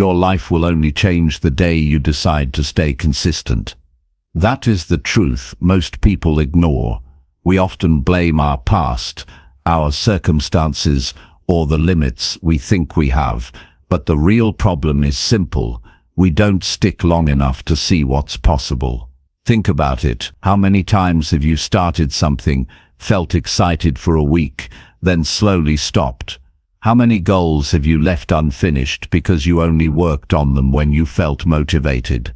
Your life will only change the day you decide to stay consistent. That is the truth most people ignore. We often blame our past, our circumstances, or the limits we think we have, but the real problem is simple. We don't stick long enough to see what's possible. Think about it. How many times have you started something, felt excited for a week, then slowly stopped? How many goals have you left unfinished because you only worked on them when you felt motivated?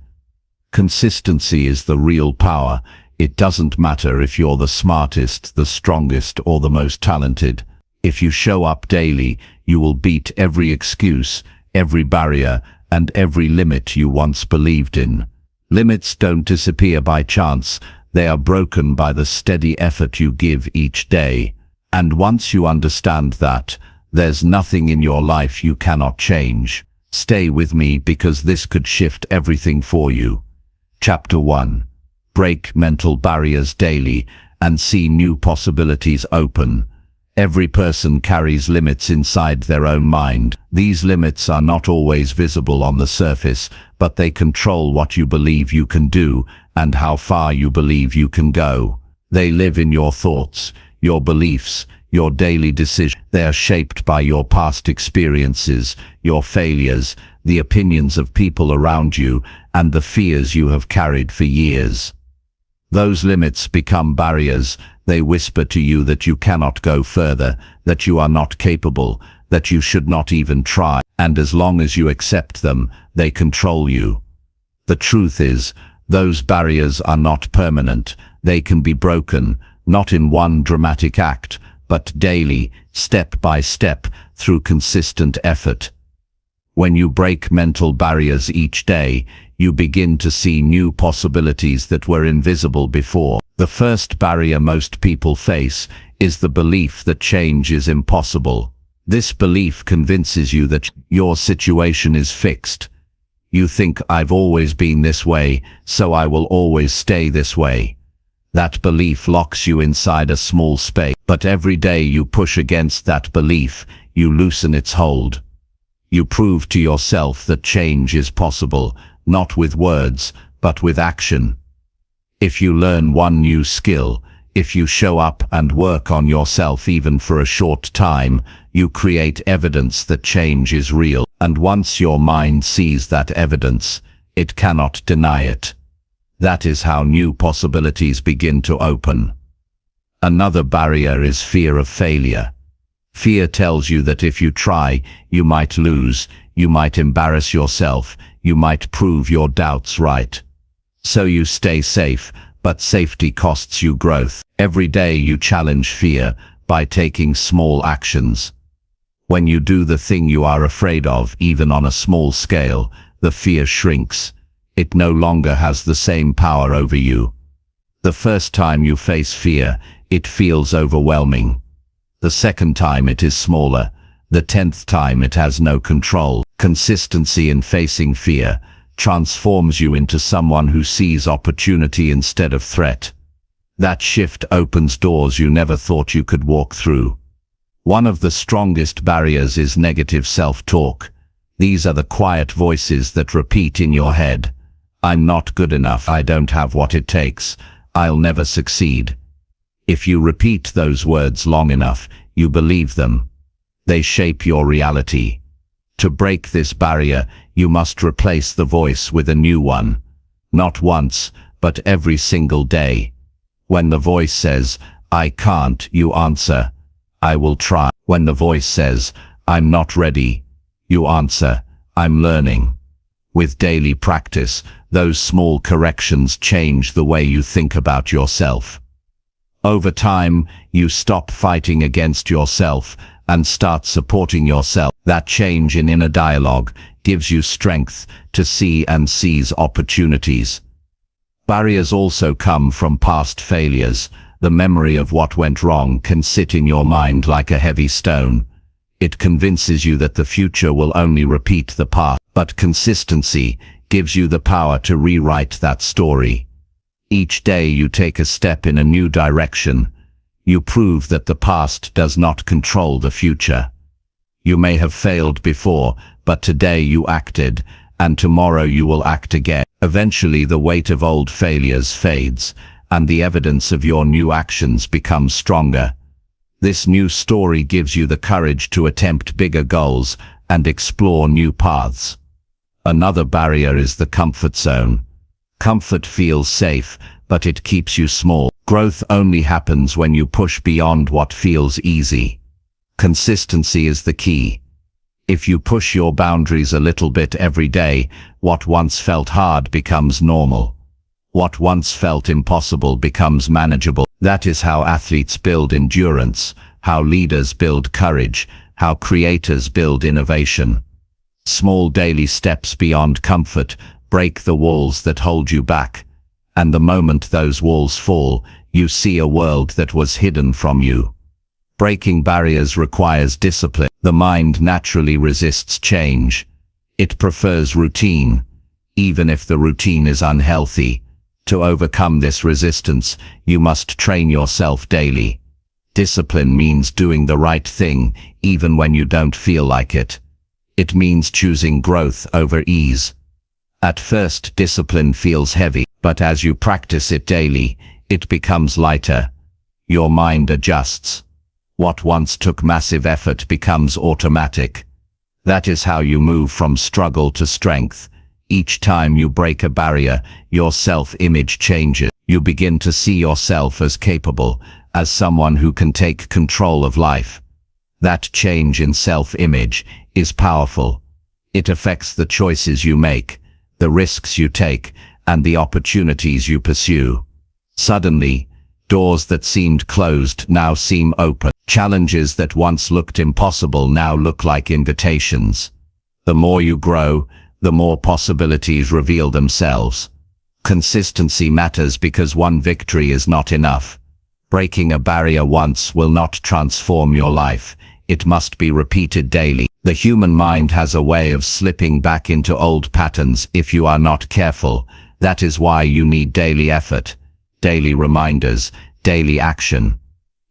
Consistency is the real power. It doesn't matter if you're the smartest, the strongest, or the most talented. If you show up daily, you will beat every excuse, every barrier, and every limit you once believed in. Limits don't disappear by chance. They are broken by the steady effort you give each day. And once you understand that, there's nothing in your life you cannot change. Stay with me because this could shift everything for you. Chapter 1. Break mental barriers daily and see new possibilities open. Every person carries limits inside their own mind. These limits are not always visible on the surface, but they control what you believe you can do and how far you believe you can go. They live in your thoughts, your beliefs, your daily decisions. They are shaped by your past experiences, your failures, the opinions of people around you, and the fears you have carried for years. Those limits become barriers. They whisper to you that you cannot go further, that you are not capable, that you should not even try, and as long as you accept them, they control you. The truth is, those barriers are not permanent. They can be broken, not in one dramatic act, but daily, step by step, through consistent effort. When you break mental barriers each day, you begin to see new possibilities that were invisible before. The first barrier most people face is the belief that change is impossible. This belief convinces you that your situation is fixed. You think, I've always been this way, so I will always stay this way. That belief locks you inside a small space, but every day you push against that belief, you loosen its hold. You prove to yourself that change is possible, not with words, but with action. If you learn one new skill, if you show up and work on yourself even for a short time, you create evidence that change is real. And once your mind sees that evidence, it cannot deny it. That is how new possibilities begin to open. Another barrier is fear of failure. Fear tells you that if you try, you might lose, you might embarrass yourself, you might prove your doubts right. So you stay safe, but safety costs you growth. Every day you challenge fear by taking small actions. When you do the thing you are afraid of, even on a small scale, the fear shrinks. It no longer has the same power over you. The first time you face fear, it feels overwhelming. The second time it is smaller. The 10th time it has no control. Consistency in facing fear transforms you into someone who sees opportunity instead of threat. That shift opens doors you never thought you could walk through. One of the strongest barriers is negative self-talk. These are the quiet voices that repeat in your head. I'm not good enough. I don't have what it takes. I'll never succeed. If you repeat those words long enough, you believe them. They shape your reality. To break this barrier, you must replace the voice with a new one. Not once, but every single day. When the voice says, I can't, you answer, I will try. When the voice says, I'm not ready, you answer, I'm learning. With daily practice, those small corrections change the way you think about yourself. Over time, you stop fighting against yourself and start supporting yourself. That change in inner dialogue gives you strength to see and seize opportunities. Barriers also come from past failures. The memory of what went wrong can sit in your mind like a heavy stone. It convinces you that the future will only repeat the past, but consistency gives you the power to rewrite that story. Each day you take a step in a new direction. You prove that the past does not control the future. You may have failed before, but today you acted, and tomorrow you will act again. Eventually the weight of old failures fades, and the evidence of your new actions becomes stronger. This new story gives you the courage to attempt bigger goals and explore new paths. Another barrier is the comfort zone. Comfort feels safe, but it keeps you small. Growth only happens when you push beyond what feels easy. Consistency is the key. If you push your boundaries a little bit every day, what once felt hard becomes normal. What once felt impossible becomes manageable. That is how athletes build endurance, how leaders build courage, how creators build innovation. Small daily steps beyond comfort break the walls that hold you back, and the moment those walls fall, you see a world that was hidden from you. Breaking barriers requires discipline. The mind naturally resists change. It prefers routine, even if the routine is unhealthy. To overcome this resistance, you must train yourself daily. Discipline means doing the right thing, even when you don't feel like it. It means choosing growth over ease. At first, discipline feels heavy, but as you practice it daily, it becomes lighter. Your mind adjusts. What once took massive effort becomes automatic. That is how you move from struggle to strength. Each time you break a barrier, your self-image changes. You begin to see yourself as capable, as someone who can take control of life. That change in self-image is powerful. It affects the choices you make, the risks you take, and the opportunities you pursue. Suddenly, doors that seemed closed now seem open. Challenges that once looked impossible now look like invitations. The more you grow, the more possibilities reveal themselves. Consistency matters because one victory is not enough. Breaking a barrier once will not transform your life. It must be repeated daily. The human mind has a way of slipping back into old patterns if you are not careful. That is why you need daily effort, daily reminders, daily action.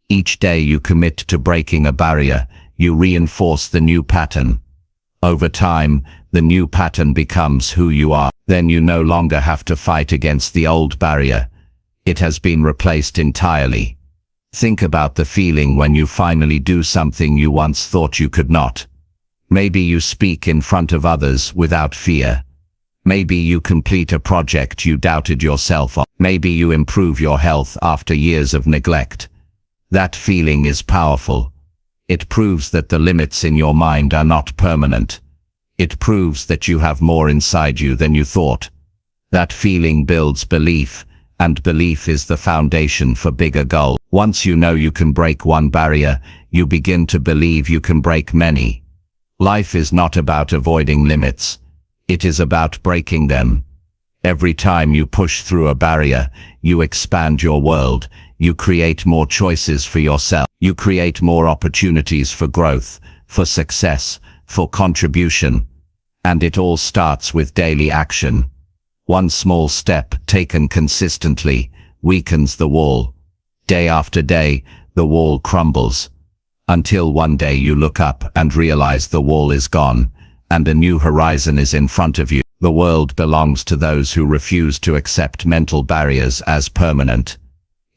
Each day you commit to breaking a barrier, you reinforce the new pattern. Over time, the new pattern becomes who you are. Then you no longer have to fight against the old barrier. It has been replaced entirely. Think about the feeling when you finally do something you once thought you could not. Maybe you speak in front of others without fear. Maybe you complete a project you doubted yourself on. Maybe you improve your health after years of neglect. That feeling is powerful. It proves that the limits in your mind are not permanent. It proves that you have more inside you than you thought. That feeling builds belief, and belief is the foundation for bigger goals. Once you know you can break one barrier, you begin to believe you can break many. Life is not about avoiding limits. It is about breaking them. Every time you push through a barrier, you expand your world. You create more choices for yourself. You create more opportunities for growth, for success, for contribution. And it all starts with daily action. One small step taken consistently weakens the wall. Day after day, the wall crumbles. Until one day you look up and realize the wall is gone, and a new horizon is in front of you. The world belongs to those who refuse to accept mental barriers as permanent.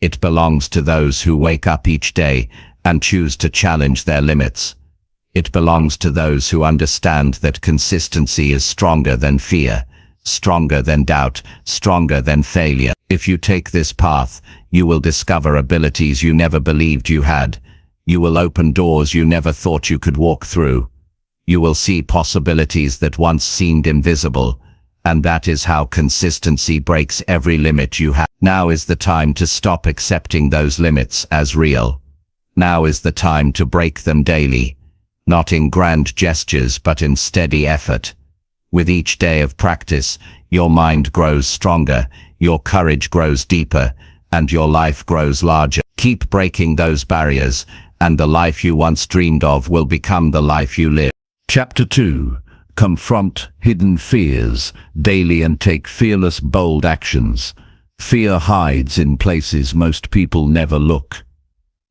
It belongs to those who wake up each day and choose to challenge their limits. It belongs to those who understand that consistency is stronger than fear, stronger than doubt, stronger than failure. If you take this path, you will discover abilities you never believed you had. You will open doors you never thought you could walk through. You will see possibilities that once seemed invisible. And that is how consistency breaks every limit you have. Now is the time to stop accepting those limits as real. Now is the time to break them daily, not in grand gestures but in steady effort. With each day of practice, your mind grows stronger, your courage grows deeper, and your life grows larger. Keep breaking those barriers, and the life you once dreamed of will become the life you live. Chapter 2. Confront hidden fears daily and take fearless, bold actions. Fear hides in places most people never look.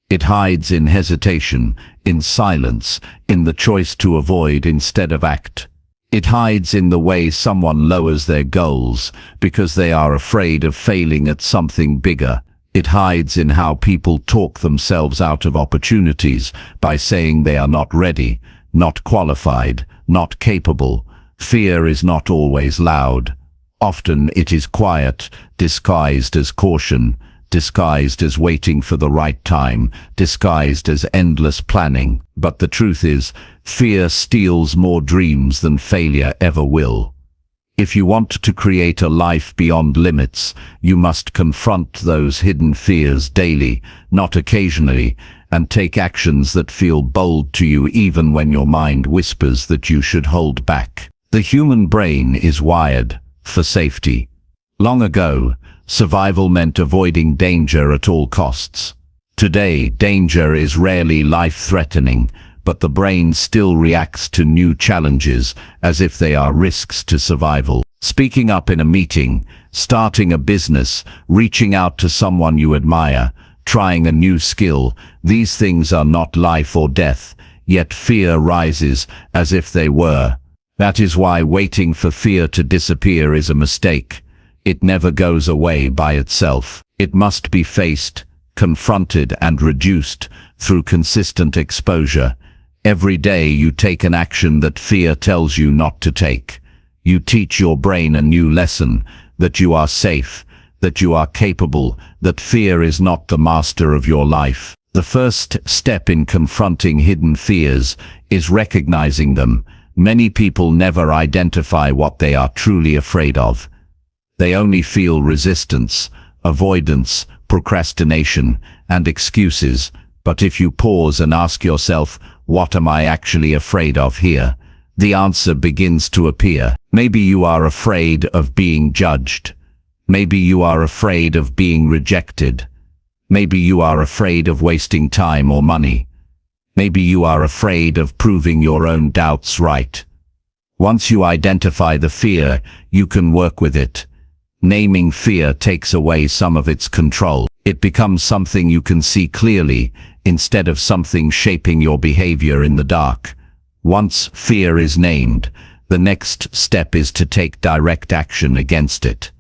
It hides in hesitation, in silence, in the choice to avoid instead of act. It hides in the way someone lowers their goals because they are afraid of failing at something bigger. It hides in how people talk themselves out of opportunities by saying they are not ready, not qualified, not capable. Fear is not always loud. Often it is quiet, disguised as caution, disguised as waiting for the right time, disguised as endless planning. But the truth is, fear steals more dreams than failure ever will. If you want to create a life beyond limits, you must confront those hidden fears daily, not occasionally, and take actions that feel bold to you even when your mind whispers that you should hold back. The human brain is wired for safety. Long ago, survival meant avoiding danger at all costs. Today, danger is rarely life-threatening, but the brain still reacts to new challenges as if they are risks to survival. Speaking up in a meeting, starting a business, reaching out to someone you admire, trying a new skill, these things are not life or death, yet fear rises as if they were. That is why waiting for fear to disappear is a mistake. It never goes away by itself. It must be faced, confronted and reduced through consistent exposure. Every day you take an action that fear tells you not to take. You teach your brain a new lesson, that you are safe, that you are capable, that fear is not the master of your life. The first step in confronting hidden fears is recognizing them. Many people never identify what they are truly afraid of. They only feel resistance, avoidance, procrastination, and excuses. But if you pause and ask yourself, what am I actually afraid of here? The answer begins to appear. Maybe you are afraid of being judged. Maybe you are afraid of being rejected. Maybe you are afraid of wasting time or money. Maybe you are afraid of proving your own doubts right. Once you identify the fear, you can work with it. Naming fear takes away some of its control. It becomes something you can see clearly, instead of something shaping your behavior in the dark. Once fear is named, the next step is to take direct action against it.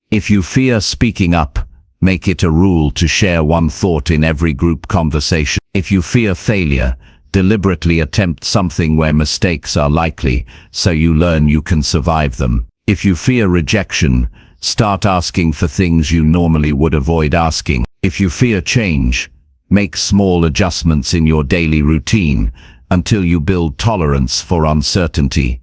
If you fear speaking up, make it a rule to share one thought in every group conversation. If you fear failure, deliberately attempt something where mistakes are likely, so you learn you can survive them. If you fear rejection, start asking for things you normally would avoid asking. If you fear change, make small adjustments in your daily routine until you build tolerance for uncertainty.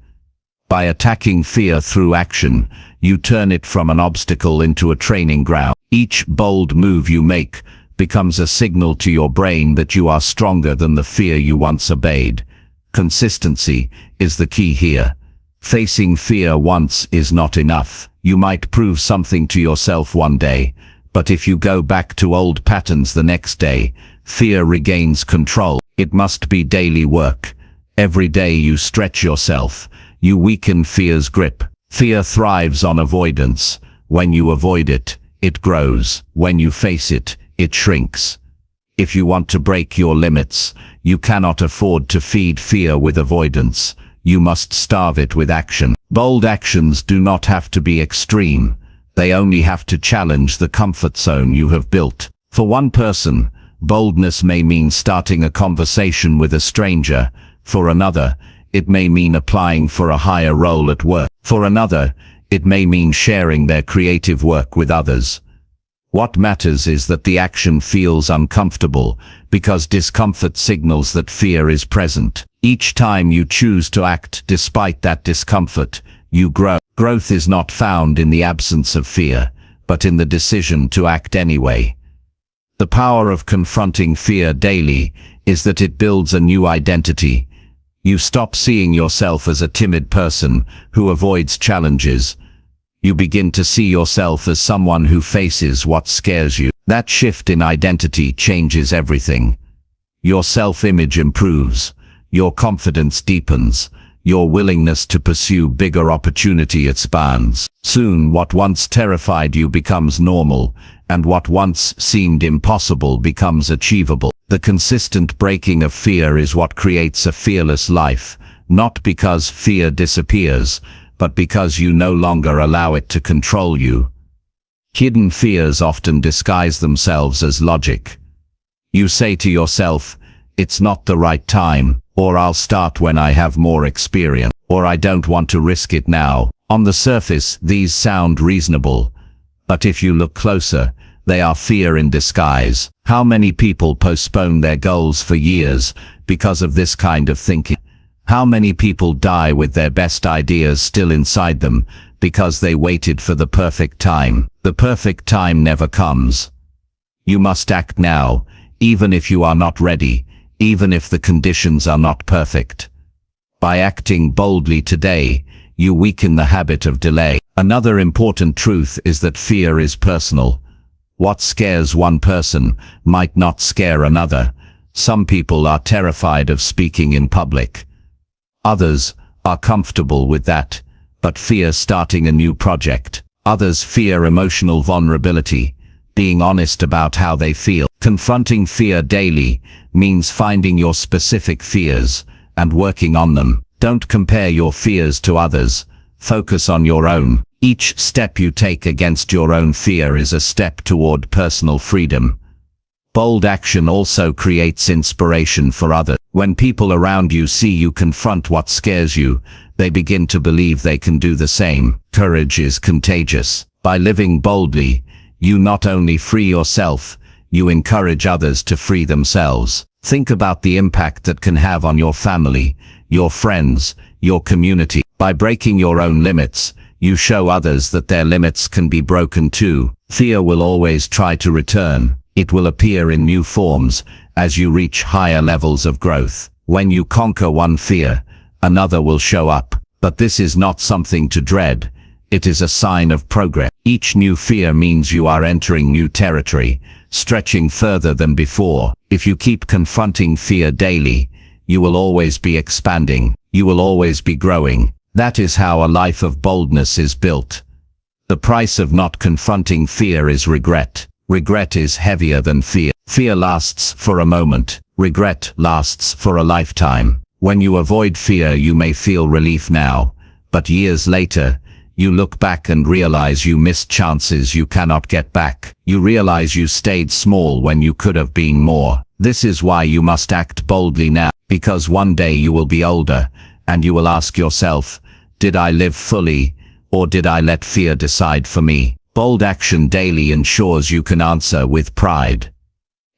By attacking fear through action, you turn it from an obstacle into a training ground. Each bold move you make becomes a signal to your brain that you are stronger than the fear you once obeyed. Consistency is the key here. Facing fear once is not enough. You might prove something to yourself one day, but if you go back to old patterns the next day, fear regains control. It must be daily work. Every day you stretch yourself, you weaken fear's grip. Fear thrives on avoidance. When you avoid it, it grows. When you face it, it shrinks. If you want to break your limits, you cannot afford to feed fear with avoidance. You must starve it with action. Bold actions do not have to be extreme. They only have to challenge the comfort zone you have built. For one person, boldness may mean starting a conversation with a stranger. For another, it may mean applying for a higher role at work. For another, it may mean sharing their creative work with others. What matters is that the action feels uncomfortable, because discomfort signals that fear is present. Each time you choose to act despite that discomfort, you grow. Growth is not found in the absence of fear, but in the decision to act anyway. The power of confronting fear daily is that it builds a new identity. You stop seeing yourself as a timid person who avoids challenges. You begin to see yourself as someone who faces what scares you. That shift in identity changes everything. Your self-image improves. Your confidence deepens. Your willingness to pursue bigger opportunity expands. Soon, what once terrified you becomes normal, and what once seemed impossible becomes achievable. The consistent breaking of fear is what creates a fearless life, not because fear disappears, but because you no longer allow it to control you. Hidden fears often disguise themselves as logic. You say to yourself, "It's not the right time," or "I'll start when I have more experience," or "I don't want to risk it now." On the surface, these sound reasonable, but if you look closer, they are fear in disguise. How many people postpone their goals for years because of this kind of thinking? How many people die with their best ideas still inside them because they waited for the perfect time? The perfect time never comes. You must act now, even if you are not ready, even if the conditions are not perfect. By acting boldly today, you weaken the habit of delay. Another important truth is that fear is personal. What scares one person might not scare another. Some people are terrified of speaking in public. Others are comfortable with that, but fear starting a new project. Others fear emotional vulnerability, being honest about how they feel. Confronting fear daily means finding your specific fears and working on them. Don't compare your fears to others. Focus on your own. Each step you take against your own fear is a step toward personal freedom. Bold action also creates inspiration for others. When people around you see you confront what scares you, they begin to believe they can do the same. Courage is contagious. By living boldly, you not only free yourself, you encourage others to free themselves. Think about the impact that can have on your family, your friends, your community. By breaking your own limits, you show others that their limits can be broken too. Fear will always try to return. It will appear in new forms as you reach higher levels of growth. When you conquer one fear, another will show up. But this is not something to dread. It is a sign of progress. Each new fear means you are entering new territory, stretching further than before. If you keep confronting fear daily, you will always be expanding. You will always be growing. That is how a life of boldness is built. The price of not confronting fear is regret. Regret is heavier than fear. Fear lasts for a moment. Regret lasts for a lifetime. When you avoid fear, you may feel relief now, but years later, you look back and realize you missed chances you cannot get back. You realize you stayed small when you could have been more. This is why you must act boldly now, because one day you will be older, and you will ask yourself, did I live fully, or did I let fear decide for me? Bold action daily ensures you can answer with pride.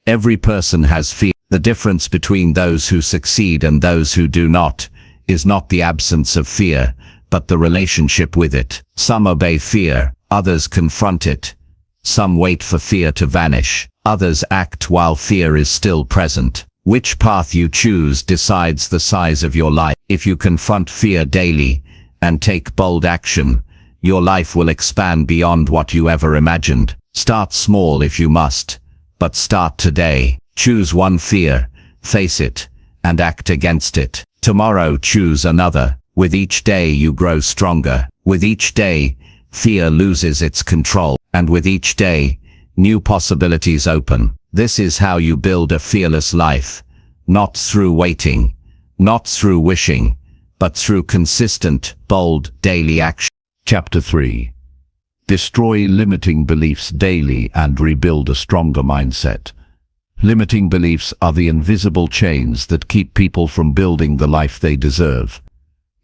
Every person has fear. The difference between those who succeed and those who do not is not the absence of fear, but the relationship with it. Some obey fear, others confront it. Some wait for fear to vanish, others act while fear is still present. Which path you choose decides the size of your life. If you confront fear daily and take bold action, your life will expand beyond what you ever imagined. Start small if you must, but start today. Choose one fear, face it, and act against it. Tomorrow choose another. With each day you grow stronger. With each day, fear loses its control. And with each day, new possibilities open. This is how you build a fearless life. Not through waiting, not through wishing, but through consistent, bold, daily action. Chapter 3. Destroy limiting beliefs daily and rebuild a stronger mindset. Limiting beliefs are the invisible chains that keep people from building the life they deserve.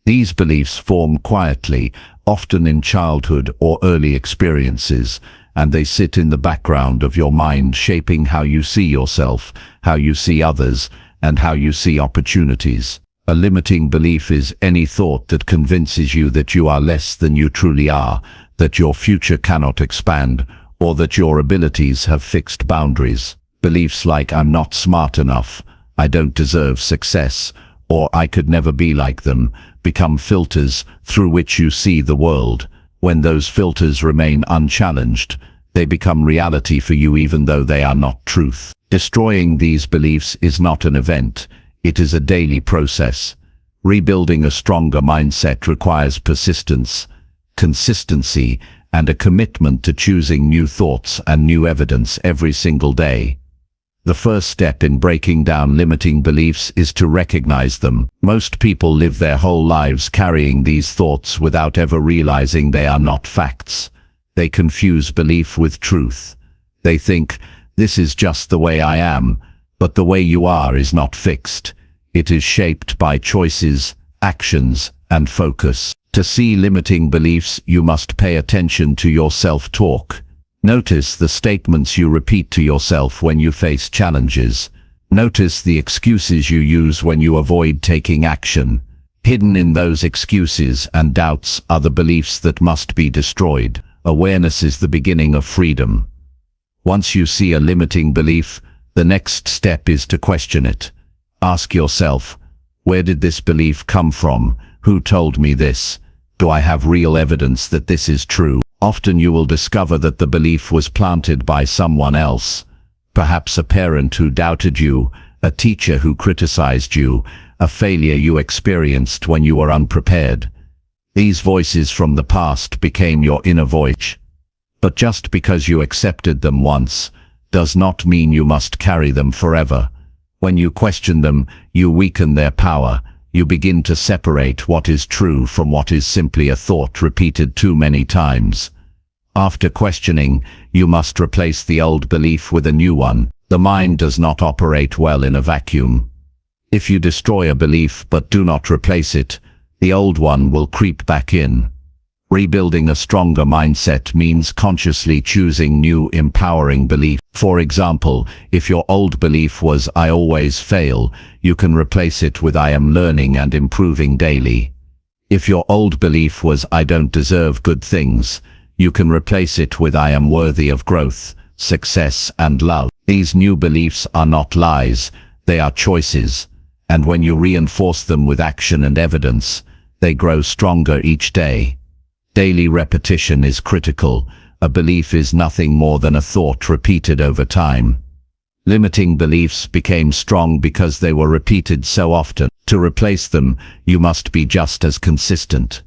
These beliefs form quietly, often in childhood or early experiences, and they sit in the background of your mind, shaping how you see yourself, how you see others, and how you see opportunities. A limiting belief is any thought that convinces you that you are less than you truly are, that your future cannot expand, or that your abilities have fixed boundaries. Beliefs like "I'm not smart enough," "I don't deserve success," or "I could never be like them" become filters through which you see the world. When those filters remain unchallenged, they become reality for you even though they are not truth. Destroying these beliefs is not an event, it is a daily process. Rebuilding a stronger mindset requires persistence, consistency, and a commitment to choosing new thoughts and new evidence every single day. The first step in breaking down limiting beliefs is to recognize them. Most people live their whole lives carrying these thoughts without ever realizing they are not facts. They confuse belief with truth. They think, this is just the way I am, but the way you are is not fixed. It is shaped by choices, actions, and focus. To see limiting beliefs, you must pay attention to your self-talk. Notice the statements you repeat to yourself when you face challenges. Notice the excuses you use when you avoid taking action. Hidden in those excuses and doubts are the beliefs that must be destroyed. Awareness is the beginning of freedom. Once you see a limiting belief, the next step is to question it. Ask yourself, where did this belief come from? Who told me this? Do I have real evidence that this is true? Often you will discover that the belief was planted by someone else. Perhaps a parent who doubted you, a teacher who criticized you, a failure you experienced when you were unprepared. These voices from the past became your inner voice. But just because you accepted them once, does not mean you must carry them forever. When you question them, you weaken their power. You begin to separate what is true from what is simply a thought repeated too many times. After questioning, you must replace the old belief with a new one. The mind does not operate well in a vacuum. If you destroy a belief but do not replace it, the old one will creep back in. Rebuilding a stronger mindset means consciously choosing new empowering belief. For example, if your old belief was I always fail, you can replace it with I am learning and improving daily. If your old belief was I don't deserve good things, you can replace it with I am worthy of growth, success and love. These new beliefs are not lies, they are choices. And when you reinforce them with action and evidence, they grow stronger each day. Daily repetition is critical. A belief is nothing more than a thought repeated over time. Limiting beliefs became strong because they were repeated so often. To replace them, you must be just as consistent.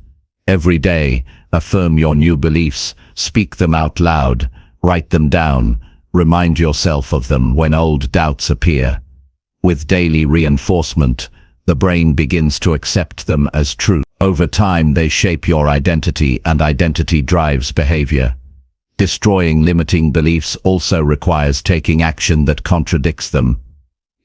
Every day, affirm your new beliefs, speak them out loud, write them down, remind yourself of them when old doubts appear. With daily reinforcement, the brain begins to accept them as true. Over time, they shape your identity, and identity drives behavior. Destroying limiting beliefs also requires taking action that contradicts them.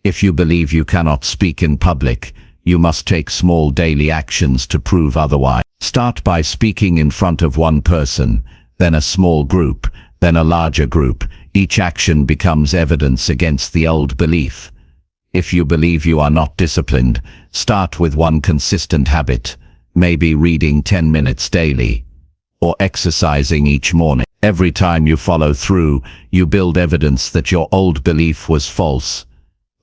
If you believe you cannot speak in public, you must take small daily actions to prove otherwise. Start by speaking in front of one person, then a small group, then a larger group. Each action becomes evidence against the old belief. If you believe you are not disciplined, start with one consistent habit, maybe reading 10 minutes daily, or exercising each morning. Every time you follow through, you build evidence that your old belief was false.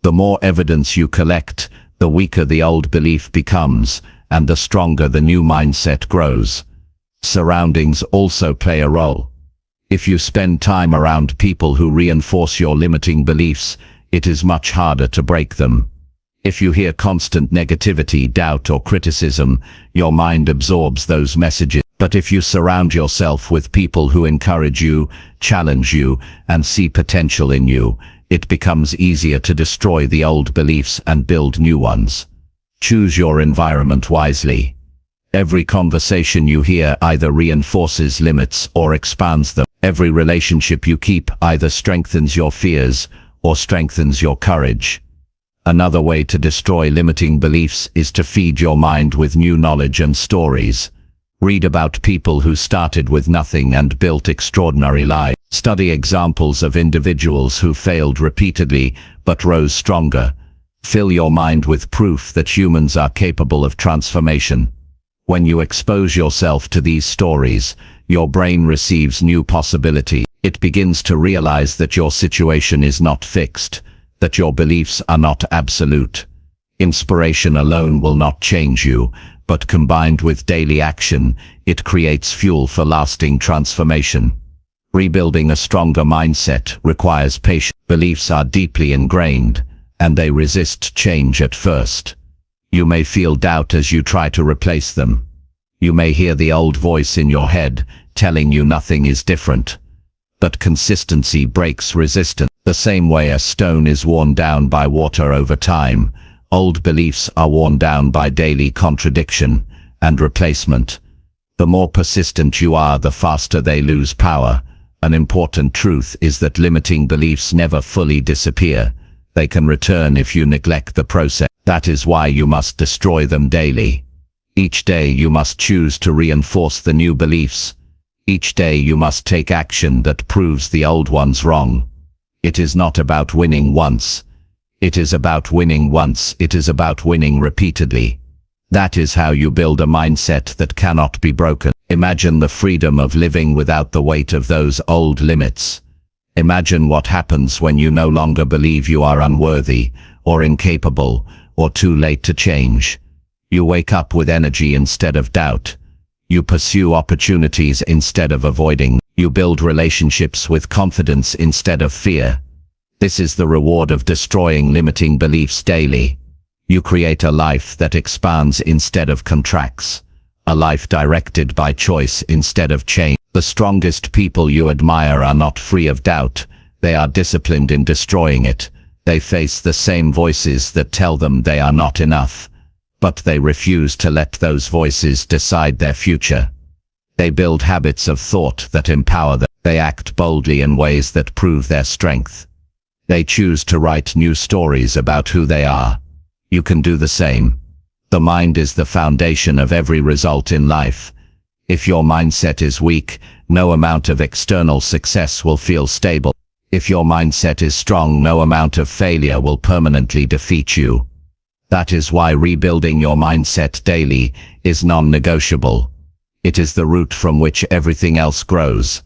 The more evidence you collect, the weaker the old belief becomes, and the stronger the new mindset grows. Surroundings also play a role. If you spend time around people who reinforce your limiting beliefs, it is much harder to break them. If you hear constant negativity, doubt, or criticism, your mind absorbs those messages. But if you surround yourself with people who encourage you, challenge you, and see potential in you, it becomes easier to destroy the old beliefs and build new ones. Choose your environment wisely. Every conversation you hear either reinforces limits or expands them. Every relationship you keep either strengthens your fears or strengthens your courage. Another way to destroy limiting beliefs is to feed your mind with new knowledge and stories. Read about people who started with nothing and built extraordinary lives. Study examples of individuals who failed repeatedly but rose stronger. Fill your mind with proof that humans are capable of transformation. When you expose yourself to these stories, your brain receives new possibility. It begins to realize that your situation is not fixed, that your beliefs are not absolute. Inspiration alone will not change you, but combined with daily action, it creates fuel for lasting transformation. Rebuilding a stronger mindset requires patience. Beliefs are deeply ingrained, and they resist change at first. You may feel doubt as you try to replace them. You may hear the old voice in your head telling you nothing is different. But consistency breaks resistance. The same way a stone is worn down by water over time, old beliefs are worn down by daily contradiction and replacement. The more persistent you are, the faster they lose power. An important truth is that limiting beliefs never fully disappear. They can return if you neglect the process. That is why you must destroy them daily. Each day you must choose to reinforce the new beliefs. Each day you must take action that proves the old ones wrong. It is not about winning once. It is about winning once. It is about winning repeatedly. That is how you build a mindset that cannot be broken. Imagine the freedom of living without the weight of those old limits. Imagine what happens when you no longer believe you are unworthy, or incapable, or too late to change. You wake up with energy instead of doubt. You pursue opportunities instead of avoiding. You build relationships with confidence instead of fear. This is the reward of destroying limiting beliefs daily. You create a life that expands instead of contracts. A life directed by choice instead of change. The strongest people you admire are not free of doubt. They are disciplined in destroying it. They face the same voices that tell them they are not enough. But they refuse to let those voices decide their future. They build habits of thought that empower them. They act boldly in ways that prove their strength. They choose to write new stories about who they are. You can do the same. The mind is the foundation of every result in life. If your mindset is weak, no amount of external success will feel stable. If your mindset is strong, no amount of failure will permanently defeat you. That is why rebuilding your mindset daily is non-negotiable. It is the root from which everything else grows.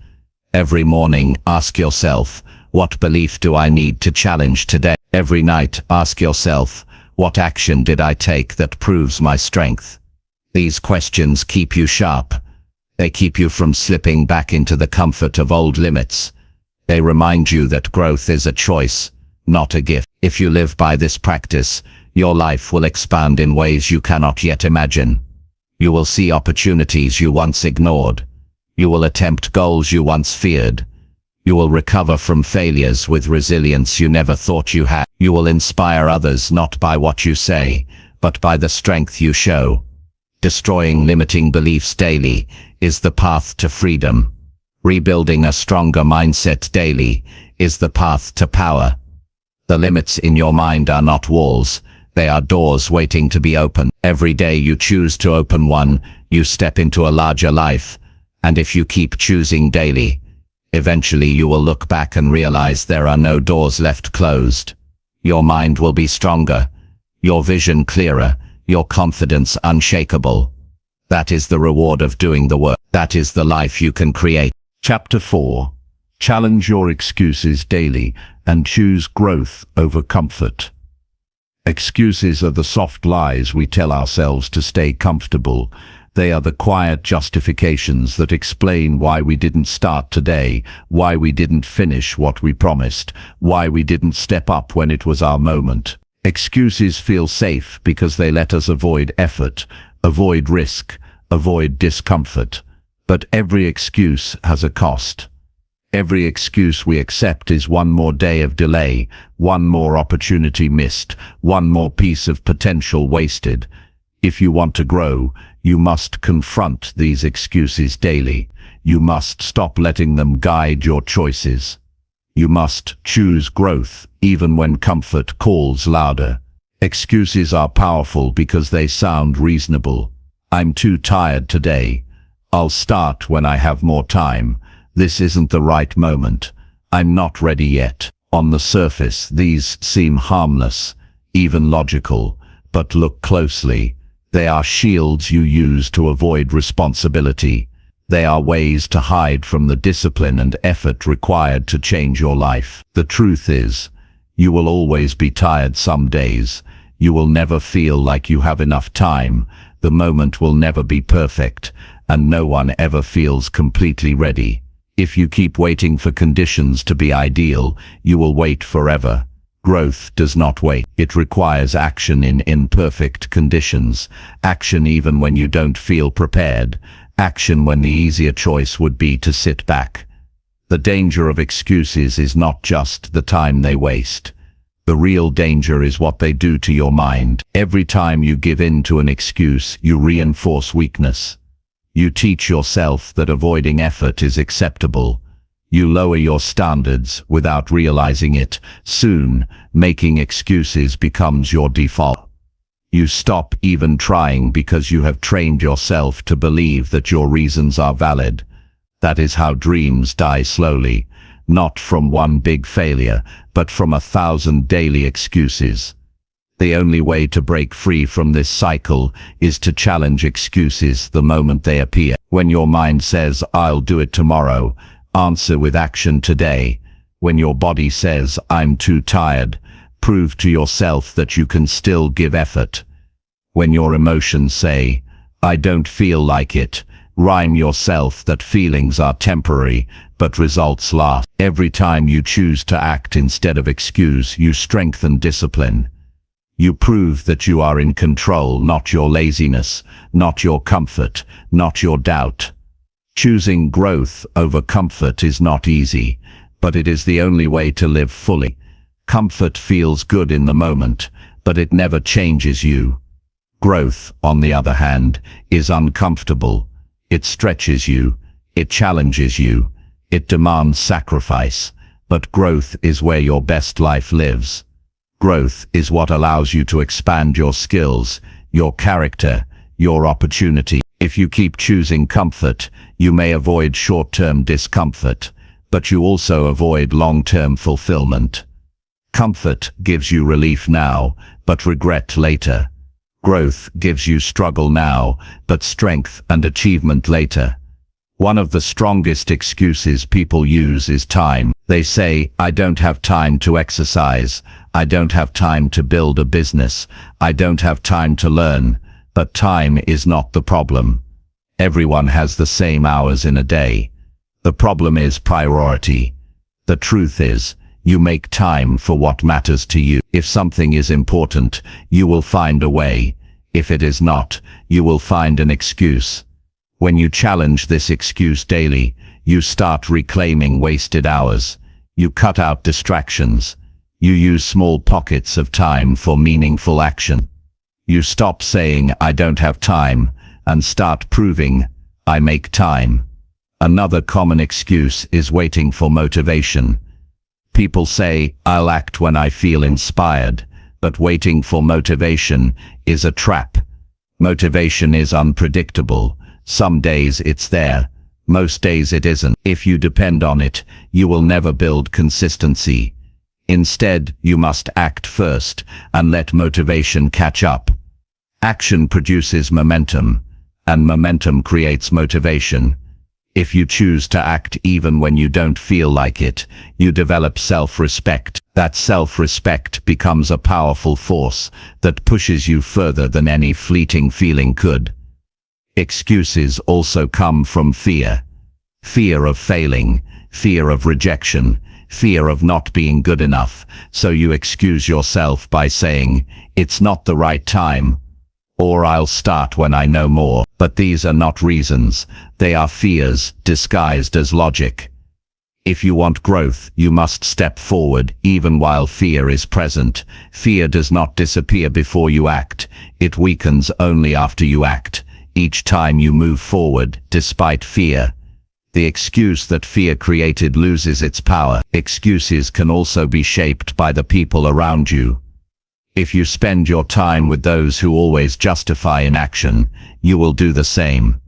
Every morning, ask yourself, what belief do I need to challenge today? Every night, ask yourself, what action did I take that proves my strength? These questions keep you sharp. They keep you from slipping back into the comfort of old limits. They remind you that growth is a choice, not a gift. If you live by this practice, your life will expand in ways you cannot yet imagine. You will see opportunities you once ignored. You will attempt goals you once feared. You will recover from failures with resilience you never thought you had. You will inspire others not by what you say, but by the strength you show. Destroying limiting beliefs daily is the path to freedom. Rebuilding a stronger mindset daily is the path to power. The limits in your mind are not walls. They are doors waiting to be opened. Every day you choose to open one, you step into a larger life. And if you keep choosing daily, eventually you will look back and realize there are no doors left closed. Your mind will be stronger, your vision clearer, your confidence unshakable. That is the reward of doing the work. That is the life you can create. Chapter 4. Challenge your excuses daily and choose growth over comfort. Excuses are the soft lies we tell ourselves to stay comfortable. They are the quiet justifications that explain why we didn't start today, why we didn't finish what we promised, why we didn't step up when it was our moment. Excuses feel safe because they let us avoid effort, avoid risk, avoid discomfort. But every excuse has a cost. Every excuse we accept is one more day of delay, one more opportunity missed, one more piece of potential wasted. If you want to grow, you must confront these excuses daily. You must stop letting them guide your choices. You must choose growth, even when comfort calls louder. Excuses are powerful because they sound reasonable. I'm too tired today. I'll start when I have more time. This isn't the right moment. I'm not ready yet. On the surface, these seem harmless, even logical, but look closely. They are shields you use to avoid responsibility. They are ways to hide from the discipline and effort required to change your life. The truth is, you will always be tired some days. You will never feel like you have enough time. The moment will never be perfect, and no one ever feels completely ready. If you keep waiting for conditions to be ideal, you will wait forever. Growth does not wait. It requires action in imperfect conditions. Action even when you don't feel prepared. Action when the easier choice would be to sit back. The danger of excuses is not just the time they waste. The real danger is what they do to your mind. Every time you give in to an excuse, you reinforce weakness. You teach yourself that avoiding effort is acceptable. You lower your standards without realizing it. Soon, making excuses becomes your default. You stop even trying because you have trained yourself to believe that your reasons are valid. That is how dreams die slowly, not from one big failure, but from 1,000 daily excuses. The only way to break free from this cycle is to challenge excuses the moment they appear. When your mind says, "I'll do it tomorrow," answer with action today. When your body says, "I'm too tired," prove to yourself that you can still give effort. When your emotions say, "I don't feel like it," rhyme yourself that feelings are temporary, but results last. Every time you choose to act instead of excuse, you strengthen discipline. You prove that you are in control, not your laziness, not your comfort, not your doubt. Choosing growth over comfort is not easy, but it is the only way to live fully. Comfort feels good in the moment, but it never changes you. Growth, on the other hand, is uncomfortable. It stretches you, it challenges you, it demands sacrifice, but growth is where your best life lives. Growth is what allows you to expand your skills, your character, your opportunity. If you keep choosing comfort, you may avoid short-term discomfort, but you also avoid long-term fulfillment. Comfort gives you relief now, but regret later. Growth gives you struggle now, but strength and achievement later. One of the strongest excuses people use is time. They say, "I don't have time to exercise. I don't have time to build a business. I don't have time to learn." But time is not the problem. Everyone has the same hours in a day. The problem is priority. The truth is, you make time for what matters to you. If something is important, you will find a way. If it is not, you will find an excuse. When you challenge this excuse daily, you start reclaiming wasted hours. You cut out distractions. You use small pockets of time for meaningful action. You stop saying, "I don't have time," and start proving, "I make time." Another common excuse is waiting for motivation. People say, "I'll act when I feel inspired," but waiting for motivation is a trap. Motivation is unpredictable. Some days it's there, most days it isn't. If you depend on it, you will never build consistency. Instead, you must act first and let motivation catch up. Action produces momentum, and momentum creates motivation. If you choose to act even when you don't feel like it, you develop self-respect. That self-respect becomes a powerful force that pushes you further than any fleeting feeling could. Excuses also come from fear. Fear of failing, fear of rejection, fear of not being good enough. So you excuse yourself by saying, "It's not the right time," or "I'll start when I know more." But these are not reasons. They are fears disguised as logic. If you want growth, you must step forward even while fear is present. Fear does not disappear before you act. It weakens only after you act. Each time you move forward, despite fear, the excuse that fear created loses its power. Excuses can also be shaped by the people around you. If you spend your time with those who always justify inaction, you will do the same.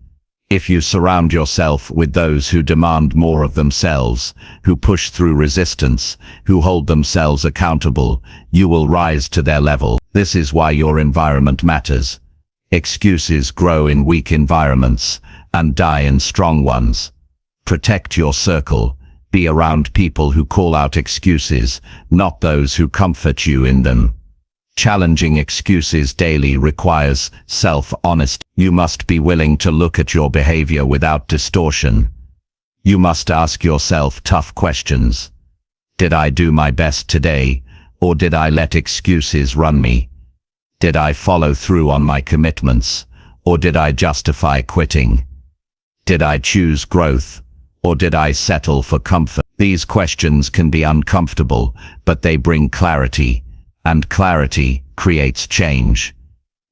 If you surround yourself with those who demand more of themselves, who push through resistance, who hold themselves accountable, you will rise to their level. This is why your environment matters. Excuses grow in weak environments and die in strong ones. Protect your circle. Be around people who call out excuses, not those who comfort you in them. Challenging excuses daily requires self-honesty. You must be willing to look at your behavior without distortion. You must ask yourself tough questions. Did I do my best today, or did I let excuses run me? Did I follow through on my commitments, or did I justify quitting? Did I choose growth, Or did I settle for comfort? These questions can be uncomfortable, but they bring clarity, and clarity creates change.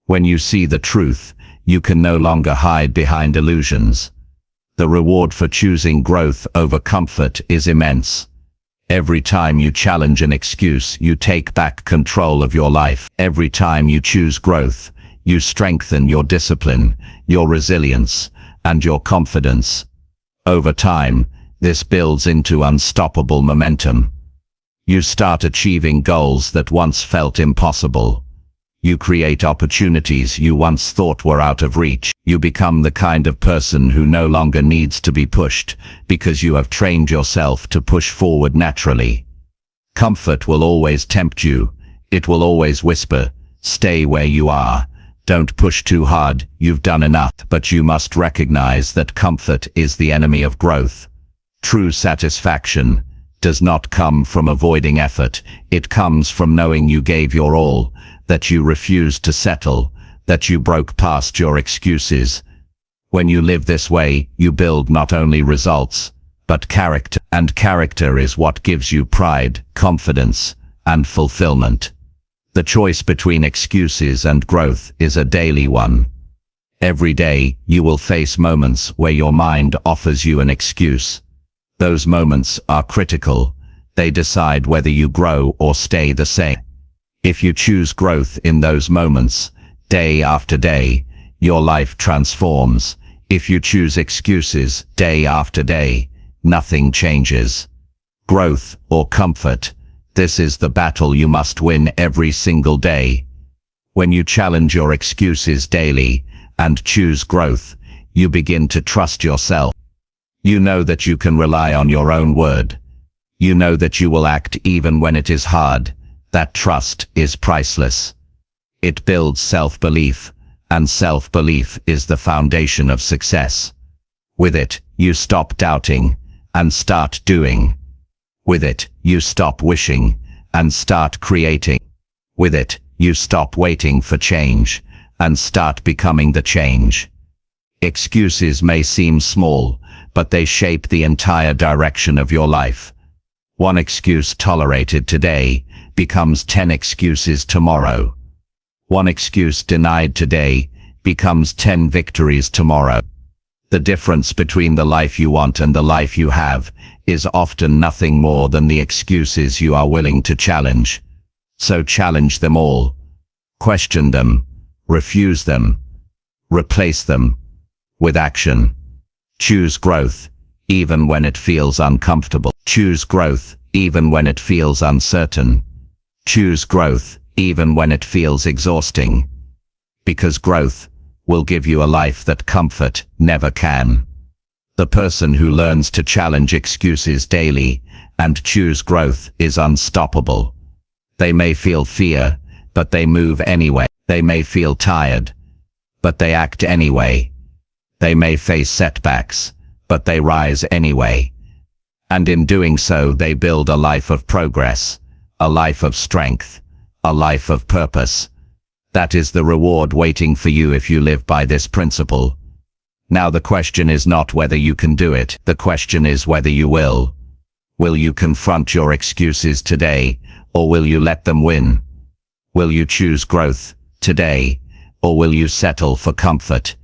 When you see the truth, you can no longer hide behind illusions. The reward for choosing growth over comfort is immense. Every time you challenge an excuse, you take back control of your life. Every time you choose growth, you strengthen your discipline, your resilience, and your confidence. Over time, this builds into unstoppable momentum. You start achieving goals that once felt impossible. You create opportunities you once thought were out of reach. You become the kind of person who no longer needs to be pushed, because you have trained yourself to push forward naturally. Comfort will always tempt you. It will always whisper, "Stay where you are. Don't push too hard, you've done enough." But you must recognize that comfort is the enemy of growth. True satisfaction does not come from avoiding effort. It comes from knowing you gave your all, that you refused to settle, that you broke past your excuses. When you live this way, you build not only results, but character. And character is what gives you pride, confidence, and fulfillment. The choice between excuses and growth is a daily one. Every day, you will face moments where your mind offers you an excuse. Those moments are critical. They decide whether you grow or stay the same. If you choose growth in those moments, day after day, your life transforms. If you choose excuses day after day, nothing changes. Growth or comfort, this is the battle you must win every single day. When you challenge your excuses daily and choose growth, you begin to trust yourself. You know that you can rely on your own word. You know that you will act even when it is hard. That trust is priceless. It builds self-belief, and self-belief is the foundation of success. With it, you stop doubting and start doing. With it, you stop wishing and start creating. With it, you stop waiting for change and start becoming the change. Excuses may seem small, but they shape the entire direction of your life. One excuse tolerated today becomes 10 excuses tomorrow. One excuse denied today becomes 10 victories tomorrow. The difference between the life you want and the life you have is often nothing more than the excuses you are willing to challenge. So challenge them all. Question them. Refuse them. Replace them with action. Choose growth, even when it feels uncomfortable. Choose growth, even when it feels uncertain. Choose growth, even when it feels exhausting. Because growth will give you a life that comfort never can. The person who learns to challenge excuses daily and choose growth is unstoppable. They may feel fear, but they move anyway. They may feel tired, but they act anyway. They may face setbacks, but they rise anyway. And in doing so, they build a life of progress, a life of strength, a life of purpose. That is the reward waiting for you if you live by this principle. Now the question is not whether you can do it, the question is whether you will. Will you confront your excuses today, or will you let them win? Will you choose growth today, or will you settle for comfort?